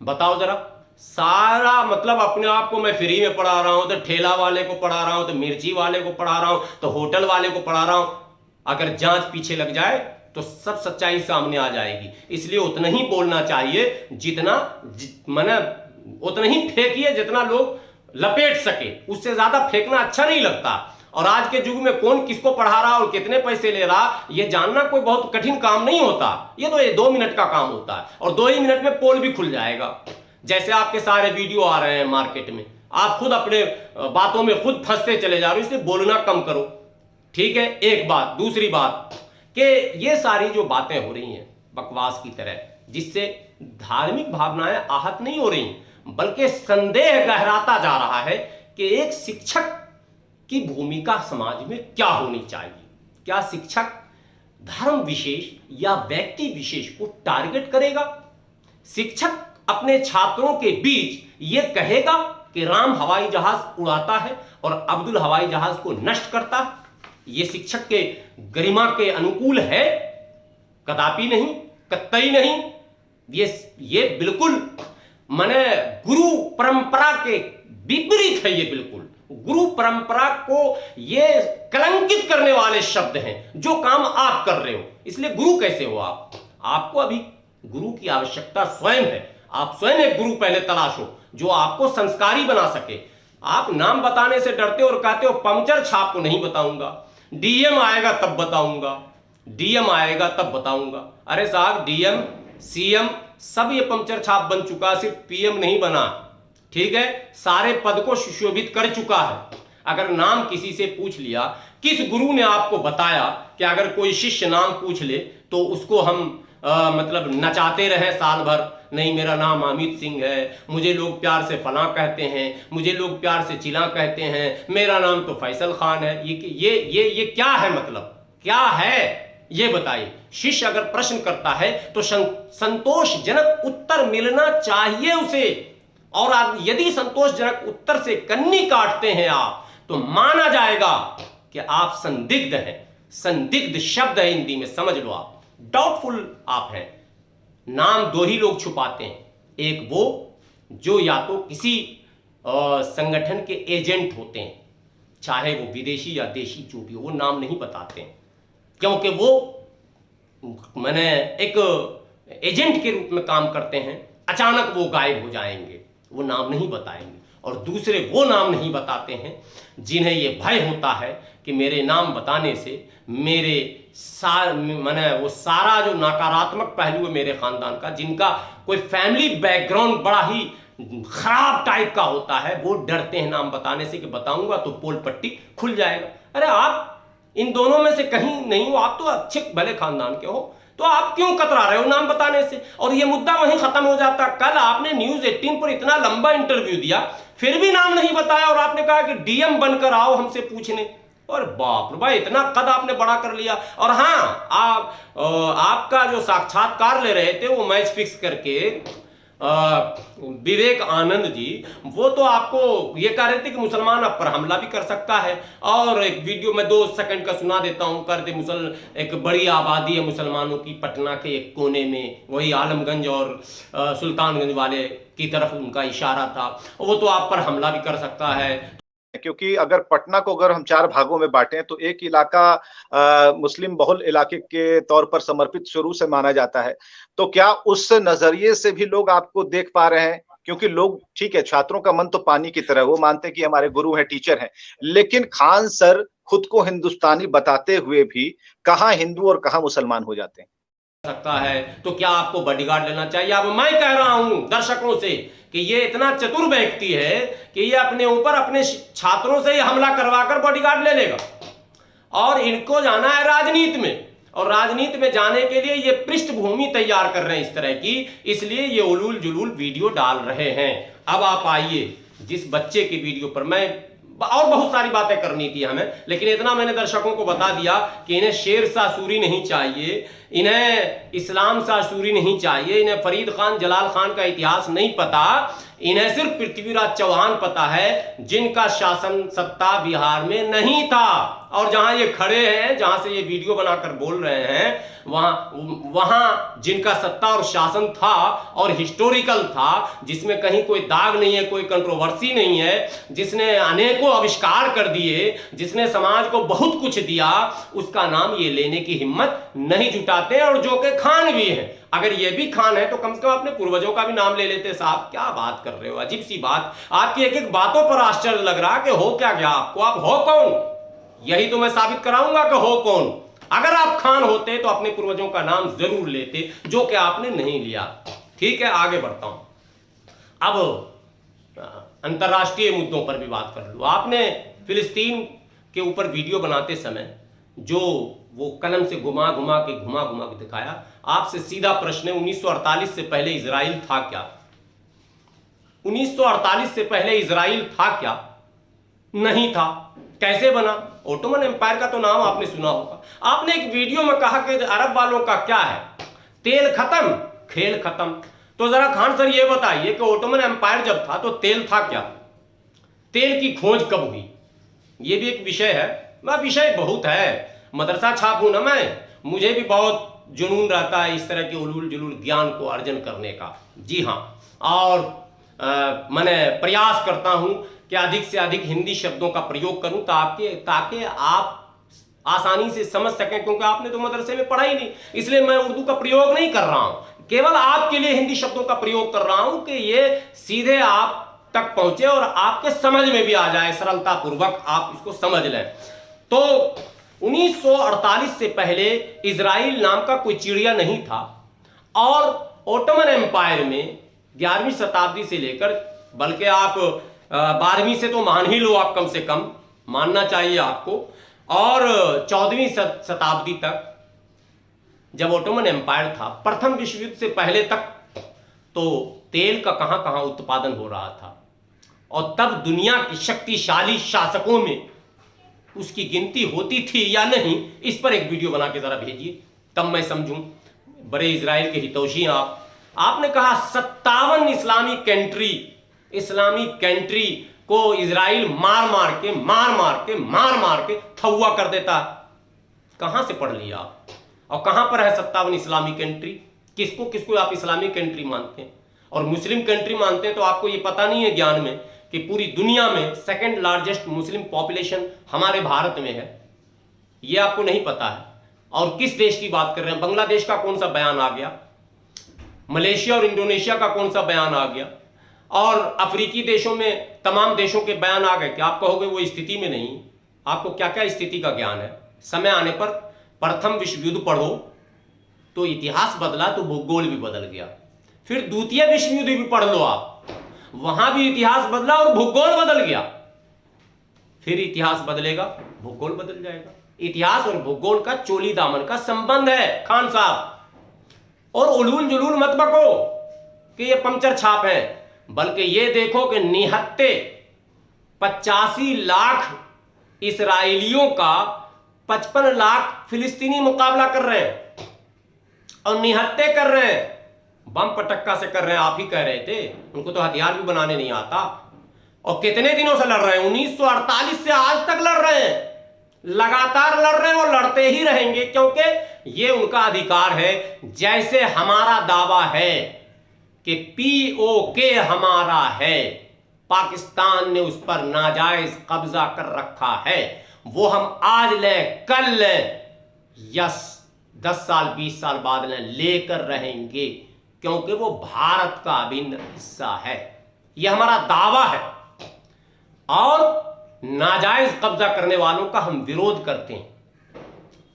बताओ जरा। सारा मतलब अपने आप को मैं फ्री में पढ़ा रहा हूं, तो ठेला वाले को पढ़ा रहा हूं, तो मिर्ची वाले को पढ़ा रहा हूं, तो होटल वाले को पढ़ा रहा हूं। अगर जांच पीछे लग जाए तो सब सच्चाई सामने आ जाएगी। इसलिए उतना ही बोलना चाहिए जितना उतना ही फेंकिए जितना लोग लपेट सके, उससे ज्यादा फेंकना अच्छा नहीं लगता। और आज के युग में कौन किसको पढ़ा रहा और कितने पैसे ले रहा, यह जानना कोई बहुत कठिन काम नहीं होता। ये तो 2 मिनट का काम होता है, और 2 ही मिनट में पोल भी खुल जाएगा। जैसे आपके सारे वीडियो आ रहे हैं मार्केट में, आप खुद अपने बातों में खुद फंसते चले जा रहे हो, इसलिए बोलना कम करो, ठीक है। एक बात। दूसरी बात कि ये सारी जो बातें हो रही हैं बकवास की तरह, जिससे धार्मिक भावनाएं आहत नहीं हो रही, बल्कि संदेह गहराता जा रहा है कि एक शिक्षक की भूमिका समाज में क्या होनी चाहिए। क्या शिक्षक धर्म विशेष या व्यक्ति विशेष को टारगेट करेगा? शिक्षक अपने छात्रों के बीच यह कहेगा कि राम हवाई जहाज उड़ाता है और अब्दुल हवाई जहाज को नष्ट करता है? यह शिक्षक के गरिमा के अनुकूल है? कदापि नहीं, कतई नहीं। ये बिल्कुल माने गुरु परंपरा के विपरीत है। ये बिल्कुल गुरु परंपरा को ये कलंकित करने वाले शब्द हैं जो काम आप कर रहे हो। इसलिए गुरु कैसे हो आप? आपको अभी गुरु की आवश्यकता स्वयं है। आप स्वयं एक गुरु पहले तलाशो जो आपको संस्कारी बना सके। आप नाम बताने से डरते हो और कहते हो पंचर छाप को नहीं बताऊंगा, डीएम आएगा तब बताऊंगा, डीएम आएगा तब बताऊंगा। अरे साहब, डीएम सीएम सब ये पंचर छाप बन चुका, सिर्फ पीएम नहीं बना, ठीक है। सारे पद को सुशोभित कर चुका है। अगर नाम किसी से पूछ लिया, किस गुरु ने आपको बताया कि अगर कोई शिष्य नाम पूछ ले तो उसको हम मतलब नचाते रहे साल भर? नहीं, मेरा नाम अमित सिंह है, मुझे लोग प्यार से फला कहते हैं, मुझे लोग प्यार से चिला कहते हैं, मेरा नाम तो फैसल खान है। ये क्या है? मतलब क्या है ये बताइए। शिष्य अगर प्रश्न करता है तो संतोषजनक उत्तर मिलना चाहिए उसे, और यदि संतोषजनक उत्तर से कन्नी काटते हैं आप तो माना जाएगा कि आप संदिग्ध हैं। संदिग्ध शब्द है हिंदी में, समझ लो आप, डाउटफुल आप हैं। नाम दो ही लोग छुपाते हैं, एक वो जो या तो किसी संगठन के एजेंट होते हैं, चाहे वो विदेशी या देशी जो भी हो, वो नाम नहीं बताते हैं, क्योंकि वो मैंने एक एजेंट के रूप में काम करते हैं, अचानक वो गायब हो जाएंगे, वो नाम नहीं बताएंगे। और दूसरे वो नाम नहीं बताते हैं जिन्हें ये भय होता है कि मेरे नाम बताने से मेरे मैंने वो सारा जो नकारात्मक पहलू है मेरे खानदान का, जिनका कोई फैमिली बैकग्राउंड बड़ा ही खराब टाइप का होता है, वो डरते हैं नाम बताने से कि बताऊंगा तो पोल पट्टी खुल जाएगा। अरे आप इन दोनों में से कहीं नहीं हो, आप तो अच्छे भले खानदान के हो, तो आप क्यों कतरा रहे हो नाम बताने से? और ये मुद्दा वहीं खत्म हो जाता। कल आपने न्यूज 18 पर इतना लंबा इंटरव्यू दिया, फिर भी नाम नहीं बताया, और आपने कहा कि डीएम बनकर आओ हमसे पूछने। और बाप रे भाई, इतना कद आपने बड़ा कर लिया। और हाँ, आपका जो साक्षात्कार ले रहे थे वो मैच फिक्स करके विवेक आनंद जी, वो तो आपको ये कह रहे थे कि मुसलमान आप पर हमला भी कर सकता है। और एक वीडियो में 2 सेकंड का सुना देता हूं, कर दे एक बड़ी आबादी है मुसलमानों की पटना के एक कोने में, वही आलमगंज और सुल्तानगंज वाले की तरफ उनका इशारा था, वो तो आप पर हमला भी कर सकता है। क्योंकि अगर पटना को अगर हम 4 भागों में बांटें तो एक इलाका मुस्लिम बहुल इलाके के तौर पर समर्पित शुरू से माना जाता है, तो क्या उस नजरिए से भी लोग आपको देख पा रहे हैं? क्योंकि लोग, ठीक है, छात्रों का मन तो पानी की तरह, वो मानते हैं कि हमारे गुरु हैं, टीचर हैं, लेकिन खान सर खुद को हिंदुस्तानी बताते हुए भी कहाँ हिंदू और कहाँ मुसलमान हो जाते हैं। सकता है तो क्या आपको बॉडीगार्ड लेना चाहिए? अब मैं कह रहा हूं दर्शकों से कि ये इतना चतुर व्यक्ति है कि ये अपने ऊपर अपने छात्रों से हमला करवाकर बॉडीगार्ड ले लेगा। और इनको जाना है राजनीति में, और राजनीति में जाने के लिए ये पृष्ठभूमि तैयार कर रहे हैं इस तरह की, इसलिए ये उलूल जुलूल वीडियो डाल रहे हैं। अब आप आइए जिस बच्चे की वीडियो पर मैं, और बहुत सारी बातें करनी थी हमें, लेकिन इतना मैंने दर्शकों को बता दिया कि इन्हें शेर शाह सूरी नहीं चाहिए, इन्हें इस्लाम शाह सूरी नहीं चाहिए, इन्हें फरीद खान जलाल खान का इतिहास नहीं पता, इन्हें सिर्फ पृथ्वीराज चौहान पता है, जिनका शासन सत्ता बिहार में नहीं था। और जहां ये खड़े हैं, जहां से ये वीडियो बनाकर बोल रहे हैं, वहां जिनका सत्ता और शासन था और हिस्टोरिकल था, जिसमें कहीं कोई दाग नहीं है, कोई कंट्रोवर्सी नहीं है, जिसने अनेकों आविष्कार कर दिए, जिसने समाज को बहुत कुछ दिया, उसका नाम ये लेने की हिम्मत नहीं जुटाते, और जो कि खान भी है। अगर ये भी खान है तो कम से कम अपने पूर्वजों का भी नाम ले लेते। साहब क्या बात कर रहे हो, अजीब सी बात। आपकी एक एक बातों पर आश्चर्य लग रहा कि हो क्या गया आपको, आप हो कौन? यही तो मैं साबित कराऊंगा कि हो कौन। अगर आप खान होते तो अपने पूर्वजों का नाम जरूर लेते, जो कि आपने नहीं लिया। ठीक है, आगे बढ़ता हूं। अब अंतरराष्ट्रीय मुद्दों पर भी बात कर लो। आपने फिलिस्तीन के ऊपर वीडियो बनाते समय जो वो कलम से घुमा घुमा के दिखाया, आपसे सीधा प्रश्न है, 1948 से पहले इजराइल था क्या? 1948 से पहले इजराइल था क्या? नहीं था। कैसे बना? ओटोमन एम्पायर का तो नाम आपने सुना होगा। आपने एक वीडियो में कहा कि अरब वालों का क्या है, तेल खत्म खेल खत्म। तो जरा खान सर ये बताइए कि ओटोमन एम्पायर जब था तो तेल था क्या? तेल की खोज कब हुई? ये भी एक विषय है। वह विषय बहुत है, मदरसा छाप हूं ना मैं, मुझे भी बहुत जुनून रहता है इस तरह के उलूल जुलूल ज्ञान को अर्जन करने का। जी हाँ, और मैंने प्रयास करता हूं कि अधिक से अधिक हिंदी शब्दों का प्रयोग करूं ताकि आप आसानी से समझ सकें, क्योंकि आपने तो मदरसे में पढ़ा ही नहीं, इसलिए मैं उर्दू का प्रयोग नहीं कर रहा हूं, केवल आपके लिए हिंदी शब्दों का प्रयोग कर रहा हूं कि ये सीधे आप तक पहुंचे और आपके समझ में भी आ जाए, सरलता पूर्वक आप इसको समझ लें। तो 1948 से पहले इजराइल नाम का कोई चिड़िया नहीं था, और ओटोमन एम्पायर में 11वीं शताब्दी से लेकर, बल्कि आप 12वीं से तो मान ही लो, आप कम से कम मानना चाहिए आपको, और 14वीं शताब्दी तक जब ओटोमन एम्पायर था, प्रथम विश्व युद्ध से पहले तक, तो तेल का कहां कहां उत्पादन हो रहा था, और तब दुनिया के शक्तिशाली शासकों में उसकी गिनती होती थी या नहीं, इस पर एक वीडियो बना के जरा भेजिए, तब मैं समझूं। बड़े इजराइल के हितौशी आपने कहा 57 इस्लामिक कंट्री को इजराइल मार मार के थौवा कर देता। कहां से पढ़ लिया आप? और कहां पर है 57 इस्लामिक कंट्री? किसको किसको आप इस्लामिक कंट्री मानते हैं और मुस्लिम कंट्री मानते हैं? तो आपको ये पता नहीं है ज्ञान में कि पूरी दुनिया में सेकंड लार्जेस्ट मुस्लिम पॉपुलेशन हमारे भारत में है। ये आपको नहीं पता है। और किस देश की बात कर रहे हैं? बांग्लादेश का कौन सा बयान आ गया? मलेशिया और इंडोनेशिया का कौन सा बयान आ गया? और अफ्रीकी देशों में तमाम देशों के बयान आ गए। क्या आप कहोगे वो स्थिति में नहीं? आपको क्या क्या स्थिति का ज्ञान है? समय आने पर प्रथम विश्व युद्ध पढ़ो तो इतिहास बदला तो भूगोल भी बदल गया। फिर द्वितीय विश्व युद्ध भी पढ़ लो आप, वहां भी इतिहास बदला और भूगोल बदल गया। फिर इतिहास बदलेगा, भूगोल बदल जाएगा। इतिहास और भूगोल का चोली दामन का संबंध है खान साहब। और उलूल जुलूल मत बको कि ये पंक्चर छाप है, बल्कि ये देखो कि निहत्ते 85 लाख इसराइलियों का 55 लाख फिलिस्तीनी मुकाबला कर रहे हैं और निहत्ते कर रहे हैं, बम पटक्का से कर रहे हैं। आप ही कह रहे थे उनको तो हथियार भी बनाने नहीं आता। और कितने दिनों से लड़ रहे हैं? 1948 से आज तक लड़ रहे हैं, लगातार लड़ रहे हैं और लड़ते ही रहेंगे, क्योंकि ये उनका अधिकार है। जैसे हमारा दावा है कि पीओके हमारा है, पाकिस्तान ने उस पर नाजायज कब्जा कर रखा है, वो हम आज लें कल लें या 10 साल 20 साल बाद लेकर रहेंगे, क्योंकि वो भारत का अभिन्न हिस्सा है। यह हमारा दावा है। और नाजायज कब्जा करने वालों का हम विरोध करते हैं।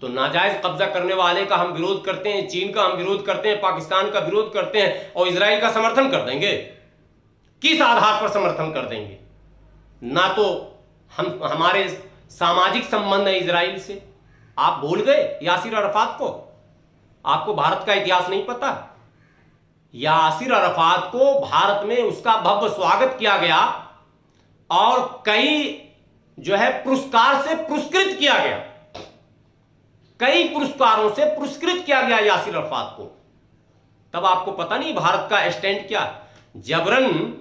तो नाजायज कब्जा करने वाले का हम विरोध करते हैं, चीन का हम विरोध करते हैं, पाकिस्तान का विरोध करते हैं और इजराइल का समर्थन कर देंगे। किस आधार पर समर्थन कर देंगे? ना तो हमारे सामाजिक संबंध है इजराइल से। आप भूल गए यासिर अरफात को? आपको भारत का इतिहास नहीं पता? यासिर अरफात को भारत में उसका भव्य स्वागत किया गया और कई जो है पुरस्कार से पुरस्कृत किया गया, कई पुरस्कारों से पुरस्कृत किया गया यासिर अरफात को। तब आपको पता नहीं भारत का स्टैंड क्या? जबरन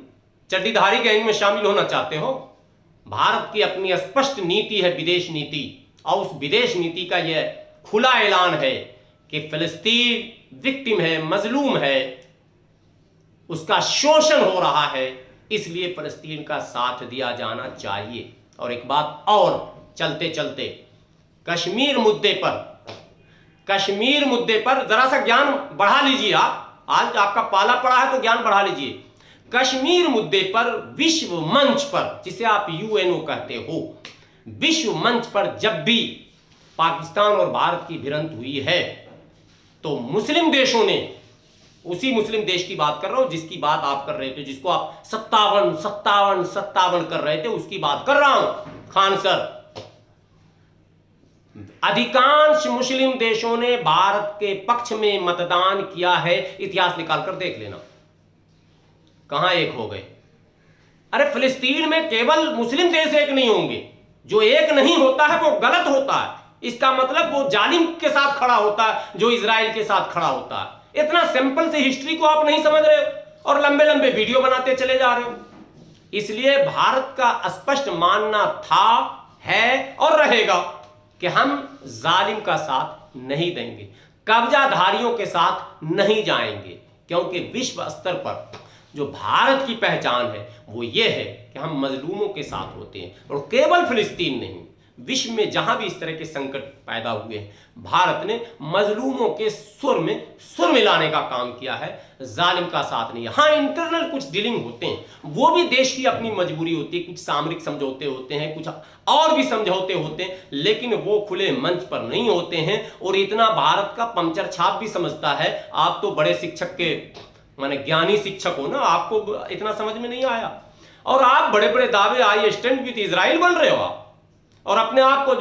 चड्डीधारी गैंग में शामिल होना चाहते हो? भारत की अपनी स्पष्ट नीति है, विदेश नीति, और उस विदेश नीति का यह खुला ऐलान है कि फिलिस्तीन विक्टिम है, मजलूम है, उसका शोषण हो रहा है, इसलिए फिलिस्तीन का साथ दिया जाना चाहिए। और एक बात और, चलते चलते कश्मीर मुद्दे पर जरा सा ज्ञान बढ़ा लीजिए। आप आज आपका पाला पड़ा है तो ज्ञान बढ़ा लीजिए। कश्मीर मुद्दे पर विश्व मंच पर, जिसे आप यूएनओ कहते हो, विश्व मंच पर जब भी पाकिस्तान और भारत की भिड़ंत हुई है तो मुस्लिम देशों ने, उसी मुस्लिम देश की बात कर रहा हूं जिसकी बात आप कर रहे थे, जिसको आप 57 कर रहे थे, उसकी बात कर रहा हूं खान सर। अधिकांश मुस्लिम देशों ने भारत के पक्ष में मतदान किया है। इतिहास निकाल कर देख लेना, कहां एक हो गए? अरे फिलिस्तीन में केवल मुस्लिम देश एक नहीं होंगे। जो एक नहीं होता है वो गलत होता है। इसका मतलब वो जालिम के साथ खड़ा होता है जो इजराइल के साथ खड़ा होता है। इतना सिंपल से हिस्ट्री को आप नहीं समझ रहे हो और लंबे लंबे वीडियो बनाते चले जा रहे हो। इसलिए भारत का स्पष्ट मानना था, है और रहेगा कि हम जालिम का साथ नहीं देंगे, कब्जाधारियों के साथ नहीं जाएंगे, क्योंकि विश्व स्तर पर जो भारत की पहचान है वो ये है कि हम मजलूमों के साथ होते हैं। और केवल फिलिस्तीन नहीं, विश्व में जहां भी इस तरह के संकट पैदा हुए हैं, भारत ने मजलूमों के सुर में सुर मिलाने का काम किया है, जालिम का साथ नहीं। हाँ, इंटरनल कुछ डीलिंग होते हैं, वो भी देश की अपनी मजबूरी होती है, कुछ सामरिक समझौते होते हैं, कुछ और भी समझौते होते हैं, लेकिन वो खुले मंच पर नहीं होते हैं। और इतना भारत का पंक्चर छाप भी समझता है। आप तो बड़े शिक्षक के माने ज्ञानी शिक्षक हो ना, आपको इतना समझ में नहीं आया। और आप बड़े बड़े दावे, आई स्टैंड विद इजराइल बन रहे हो आप, और अपने आप को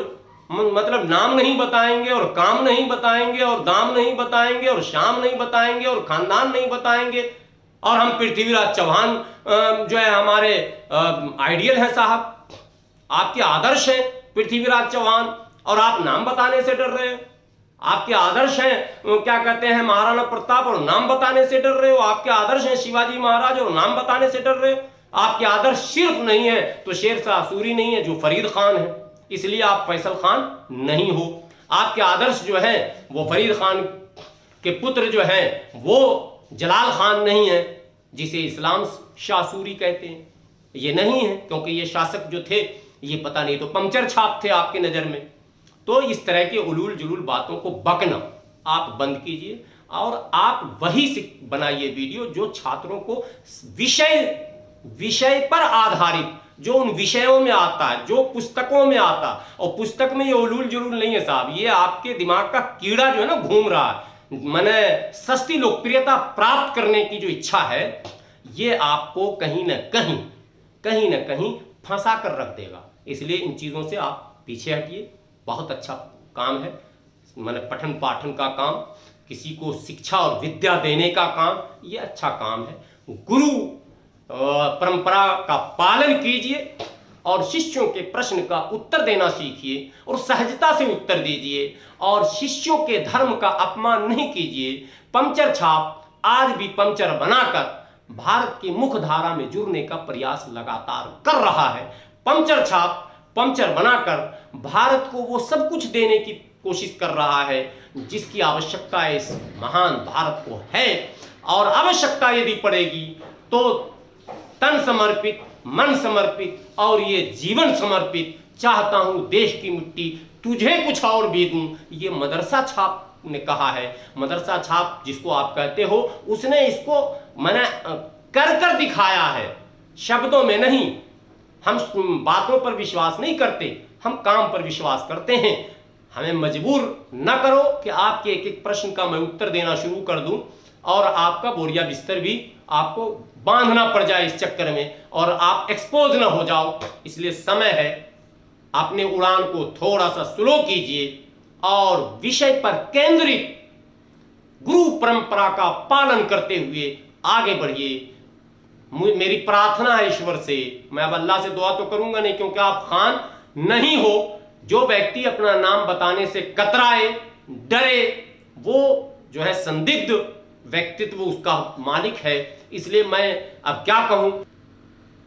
मतलब नाम नहीं बताएंगे और काम नहीं बताएंगे और दाम नहीं बताएंगे और शाम नहीं बताएंगे और खानदान नहीं बताएंगे। और हम पृथ्वीराज चौहान जो है हमारे आइडियल है साहब, आपके आदर्श हैं पृथ्वीराज चौहान, और आप नाम बताने से डर रहे हो। आपके आदर्श हैं क्या कहते हैं महाराणा प्रताप, और नाम बताने से डर रहे हो। आपके आदर्श हैं शिवाजी महाराज, और नाम बताने से डर रहे हो। आपके आदर्श सिर्फ नहीं है तो शेर शाह सूरी नहीं है जो फरीद खान है, इसलिए आप फैसल खान नहीं हो। आपके आदर्श जो हैं वो फरीद खान के पुत्र जो हैं वो जलाल खान नहीं है जिसे इस्लाम शाह सूरी कहते हैं, ये नहीं है, क्योंकि ये शासक जो थे ये पता नहीं तो पंक्चर छाप थे आपकी नज़र में। तो इस तरह के उलूल जुलूल बातों को बकना आप बंद कीजिए और आप वही बनाइए वीडियो जो छात्रों को विषय पर आधारित, जो उन विषयों में आता है, जो पुस्तकों में आता, और पुस्तक में ये उलूल जुलूल नहीं है साहब, ये आपके दिमाग का कीड़ा जो है ना घूम रहा है, माने सस्ती लोकप्रियता प्राप्त करने की जो इच्छा है ये आपको कहीं ना कहीं फंसा कर रख देगा। इसलिए इन चीज़ों से आप पीछे हटिए। बहुत अच्छा काम है, माने पठन पाठन का काम, किसी को शिक्षा और विद्या देने का काम, ये अच्छा काम है। गुरु परंपरा का पालन कीजिए और शिष्यों के प्रश्न का उत्तर देना सीखिए और सहजता से उत्तर दीजिए और शिष्यों के धर्म का अपमान नहीं कीजिए। पंक्चर छाप आज भी पंक्चर बनाकर भारत की मुख्य धारा में जुड़ने का प्रयास लगातार कर रहा है। पंक्चर छाप पंक्चर बनाकर भारत को वो सब कुछ देने की कोशिश कर रहा है जिसकी आवश्यकता इस महान भारत को है, और आवश्यकता यदि पड़ेगी तो तन समर्पित, मन समर्पित और ये जीवन समर्पित, चाहता हूं देश की मिट्टी तुझे कुछ और भी दूं, ये मदरसा छाप ने कहा है। मदरसा छाप जिसको आप कहते हो उसने इसको मना कर दिखाया है, शब्दों में नहीं। हम बातों पर विश्वास नहीं करते, हम काम पर विश्वास करते हैं। हमें मजबूर न करो कि आपके एक एक प्रश्न का मैं उत्तर देना शुरू कर दूं और आपका बोरिया बिस्तर भी आपको बांधना पड़ जाए इस चक्कर में और आप एक्सपोज ना हो जाओ। इसलिए समय है, अपने उड़ान को थोड़ा सा स्लो कीजिए और विषय पर केंद्रित गुरु परंपरा का पालन करते हुए आगे बढ़िए। मेरी प्रार्थना है ईश्वर से, मैं अब अल्लाह से दुआ तो करूंगा नहीं क्योंकि आप खान नहीं हो। जो व्यक्ति अपना नाम बताने से कतराए, डरे, वो जो है संदिग्ध व्यक्तित्व उसका मालिक है। इसलिए मैं अब क्या कहूं,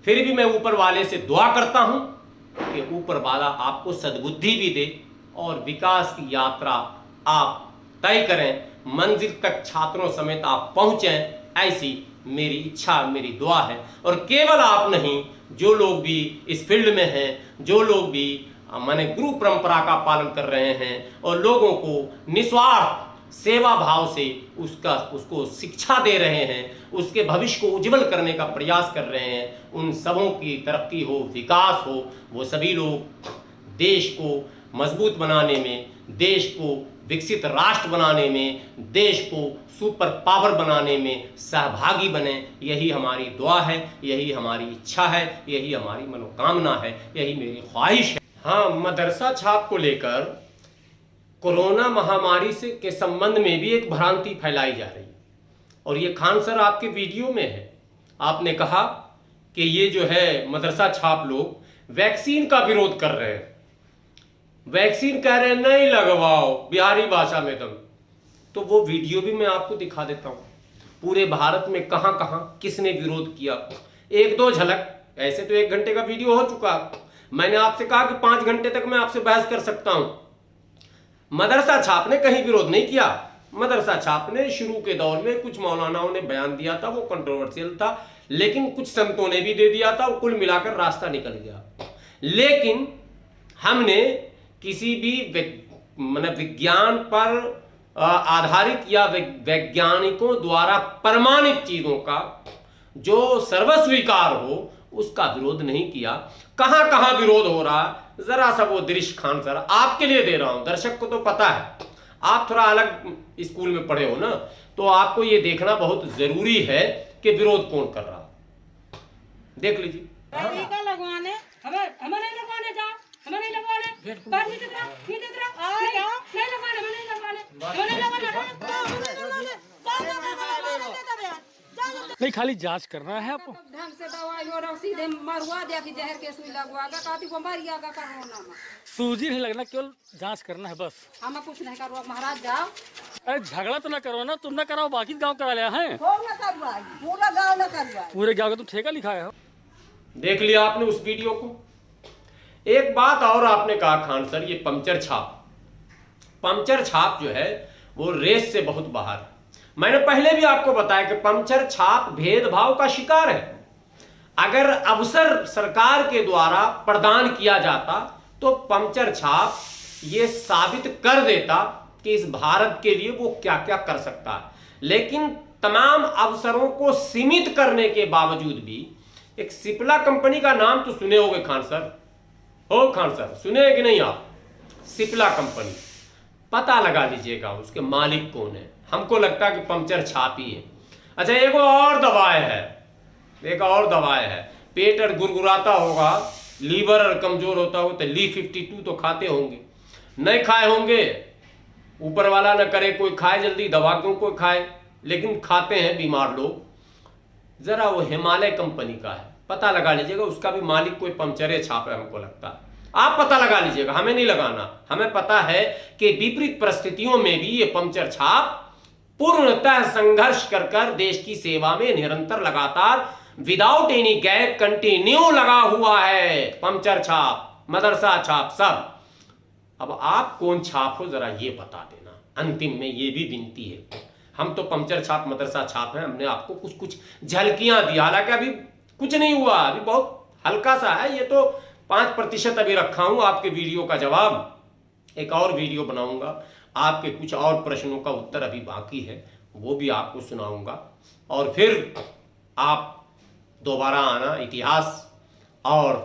फिर भी मैं ऊपर वाले से दुआ करता हूं कि ऊपर वाला आपको सद्बुद्धि भी दे और विकास की यात्रा आप तय करें, मंजिल तक छात्रों समेत आप पहुंचें, ऐसी मेरी इच्छा, मेरी दुआ है। और केवल आप नहीं, जो लोग भी इस फील्ड में हैं, जो लोग भी माने गुरु परंपरा का पालन कर रहे हैं और लोगों को निस्वार्थ सेवा भाव से उसको शिक्षा दे रहे हैं, उसके भविष्य को उज्जवल करने का प्रयास कर रहे हैं, उन सबों की तरक्की हो, विकास हो। वो सभी लोग देश को मजबूत बनाने में, देश को विकसित राष्ट्र बनाने में, देश को सुपर पावर बनाने में सहभागी बने। यही हमारी दुआ है, यही हमारी इच्छा है, यही हमारी मनोकामना है, यही मेरी ख्वाहिश है। हाँ, मदरसा छाप को लेकर कोरोना महामारी से के संबंध में भी एक भ्रांति फैलाई जा रही है और ये खान सर आपके वीडियो में है। आपने कहा कि ये जो है मदरसा छाप लोग वैक्सीन का विरोध कर रहे हैं, वैक्सीन कह रहे हैं नहीं लगवाओ बिहारी भाषा में तुम। तो वो वीडियो भी मैं आपको दिखा देता हूँ, पूरे भारत में कहां कहां किसने विरोध किया। एक दो झलक, ऐसे तो 1 घंटे का वीडियो हो चुका। मैंने आपसे कहा कि 5 घंटे तक मैं आपसे बहस कर सकता हूं। मदरसा छाप ने कहीं विरोध नहीं किया। मदरसा छाप ने शुरू के दौर में कुछ मौलानाओं ने बयान दिया था, वो कंट्रोवर्शियल था, लेकिन कुछ संतों ने भी दे दिया था, कुल मिलाकर रास्ता निकल गया। लेकिन हमने किसी भी विज्ञान पर आधारित या वैज्ञानिकों द्वारा प्रमाणित चीजों का जो सर्वस्वीकार हो उसका विरोध नहीं किया। कहां कहां विरोध हो रहा है जरा सा वो दृश्य खान सर आपके लिए दे रहा हूं, दर्शक को तो पता है, आप थोड़ा अलग स्कूल में पढ़े हो ना, तो आपको ये देखना बहुत जरूरी है कि विरोध कौन कर रहा। देख लीजिए। लगवाने हमें नहीं लगवाने जा, हमें नहीं लगवाने पर नहीं लगवाने नहीं, खाली जांच करना है आपको। ढंग से दवाई और सीधे मरवा दिया कि जहर के सुई लगवाएगा, काती को मरिया का कोरोना में सूजी नहीं लगना, केवल जांच करना है बस। हमें कुछ नहीं करवा महाराज जाओ। अरे झगड़ा तो ना करो ना, तुम ना कराओ, बाकी गांव करा लिया है। पूरा गाँव न करवा, पूरे गाँव का तुम ठेका लिखाया हो। देख लिया आपने उस वीडियो को। एक बात और आपने कहा खान सर, ये पंक्चर छाप पंचर छाप जो है वो रेस से बहुत बाहर है। मैंने पहले भी आपको बताया कि पंचर छाप भेदभाव का शिकार है। अगर अवसर सरकार के द्वारा प्रदान किया जाता तो पंचर छाप ये साबित कर देता कि इस भारत के लिए वो क्या क्या कर सकता है, लेकिन तमाम अवसरों को सीमित करने के बावजूद भी एक सिप्ला कंपनी का नाम तो सुने होंगे खान सर, हो खान सर सुने कि नहीं आप? सिप्ला कंपनी, पता लगा लीजिएगा उसके मालिक कौन है। हमको लगता है कि पंचर छाप ही है। अच्छा, एक और दवाई है, पेट और गुरगुराता होगा, लीवर और कमजोर होता हो तो ली 52 तो खाते होंगे, नहीं खाए होंगे, ऊपर वाला न करे कोई खाए जल्दी, दवा क्यों कोई खाए, लेकिन खाते हैं बीमार लोग। जरा वो हिमालय कंपनी का है, पता लगा लीजिएगा, उसका भी मालिक कोई पंचरे छाप है हमको लगता है। आप पता लगा लीजिएगा, हमें नहीं लगाना। हमें पता है कि विपरीत परिस्थितियों में भी ये पंचर छाप पूर्णतः संघर्ष कर देश की सेवा में निरंतर लगातार विदाउट एनी गैप कंटिन्यू लगा हुआ है। पंचर छाप, मदरसा छाप, सब। अब आप कौन छाप हो जरा ये बता देना। अंतिम में ये भी विनती है, हम तो पंचर छाप मदरसा छाप हैं, हमने आपको कुछ कुछ झलकियां दी, हालांकि अभी कुछ नहीं हुआ, अभी बहुत हल्का सा है, ये तो 5% अभी रखा हूं आपके वीडियो का जवाब। एक और वीडियो बनाऊंगा, आपके कुछ और प्रश्नों का उत्तर अभी बाकी है, वो भी आपको सुनाऊंगा, और फिर आप दोबारा आना इतिहास और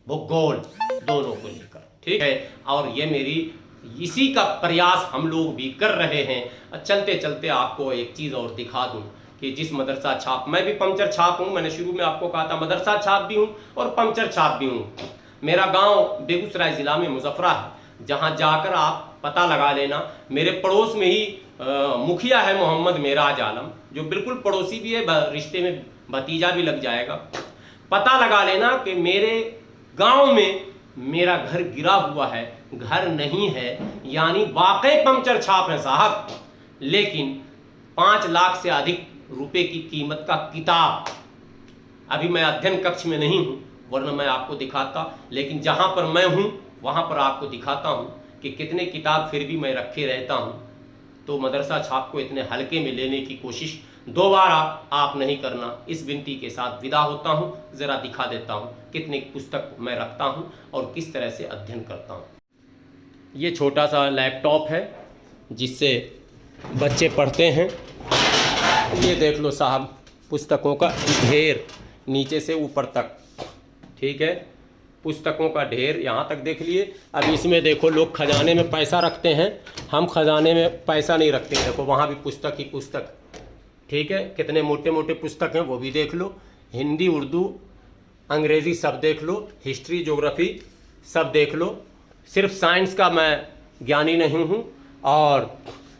भूगोल दोनों को लेकर, ठीक है। और ये मेरी इसी का प्रयास हम लोग भी कर रहे हैं। चलते चलते आपको एक चीज़ और दिखा दूं कि जिस मदरसा छाप, मैं भी पंचर छाप हूं, मैंने शुरू में आपको कहा था मदरसा छाप भी हूं और पंचर छाप भी हूं। मेरा गांव बेगूसराय जिला में मुजफ्फरा है, जहां जाकर आप पता लगा लेना। मेरे पड़ोस में ही मुखिया है मोहम्मद मेराज आलम, जो बिल्कुल पड़ोसी भी है, रिश्ते में भतीजा भी लग जाएगा। पता लगा लेना कि मेरे गांव में मेरा घर गिरा हुआ है, घर नहीं है, यानी वाकई पंचर छाप है साहब। लेकिन 5 लाख से अधिक रुपए की कीमत का किताब, अभी मैं अध्ययन कक्ष में नहीं हूं, वरना मैं आपको दिखाता, लेकिन जहां पर मैं हूं वहां पर आपको दिखाता हूं कि कितने किताब फिर भी मैं रखे रहता हूं। तो मदरसा छाप को इतने हल्के में लेने की कोशिश दोबारा आप नहीं करना। इस विनती के साथ विदा होता हूं। जरा दिखा देता हूं कितने पुस्तक मैं रखता हूं और किस तरह से अध्ययन करता हूं। ये छोटा सा लैपटॉप है जिससे बच्चे पढ़ते हैं। ये देख लो साहब, पुस्तकों का ढेर नीचे से ऊपर तक, ठीक है, पुस्तकों का ढेर यहाँ तक देख लिए। अब इसमें देखो, लोग खजाने में पैसा रखते हैं, हम खजाने में पैसा नहीं रखते। देखो वहाँ भी पुस्तक ही पुस्तक, ठीक है, कितने मोटे मोटे पुस्तक हैं वो भी देख लो। हिंदी, उर्दू, अंग्रेज़ी सब देख लो, हिस्ट्री, ज्योग्राफी सब देख लो। सिर्फ साइंस का मैं ज्ञानी नहीं हूँ और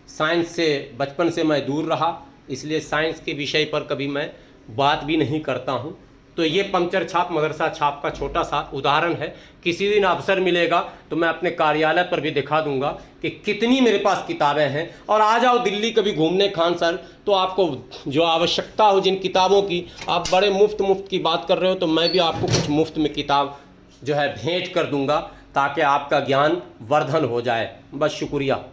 साइंस से बचपन से मैं दूर रहा, इसलिए साइंस के विषय पर कभी मैं बात भी नहीं करता हूँ। तो ये पंचर छाप मदरसा छाप का छोटा सा उदाहरण है। किसी दिन अवसर मिलेगा तो मैं अपने कार्यालय पर भी दिखा दूंगा कि कितनी मेरे पास किताबें हैं। और आ जाओ दिल्ली कभी घूमने खान सर, तो आपको जो आवश्यकता हो जिन किताबों की, आप बड़े मुफ्त की बात कर रहे हो, तो मैं भी आपको कुछ मुफ्त में किताब जो है भेंट कर दूंगा ताकि आपका ज्ञान वर्धन हो जाए। बस शुक्रिया।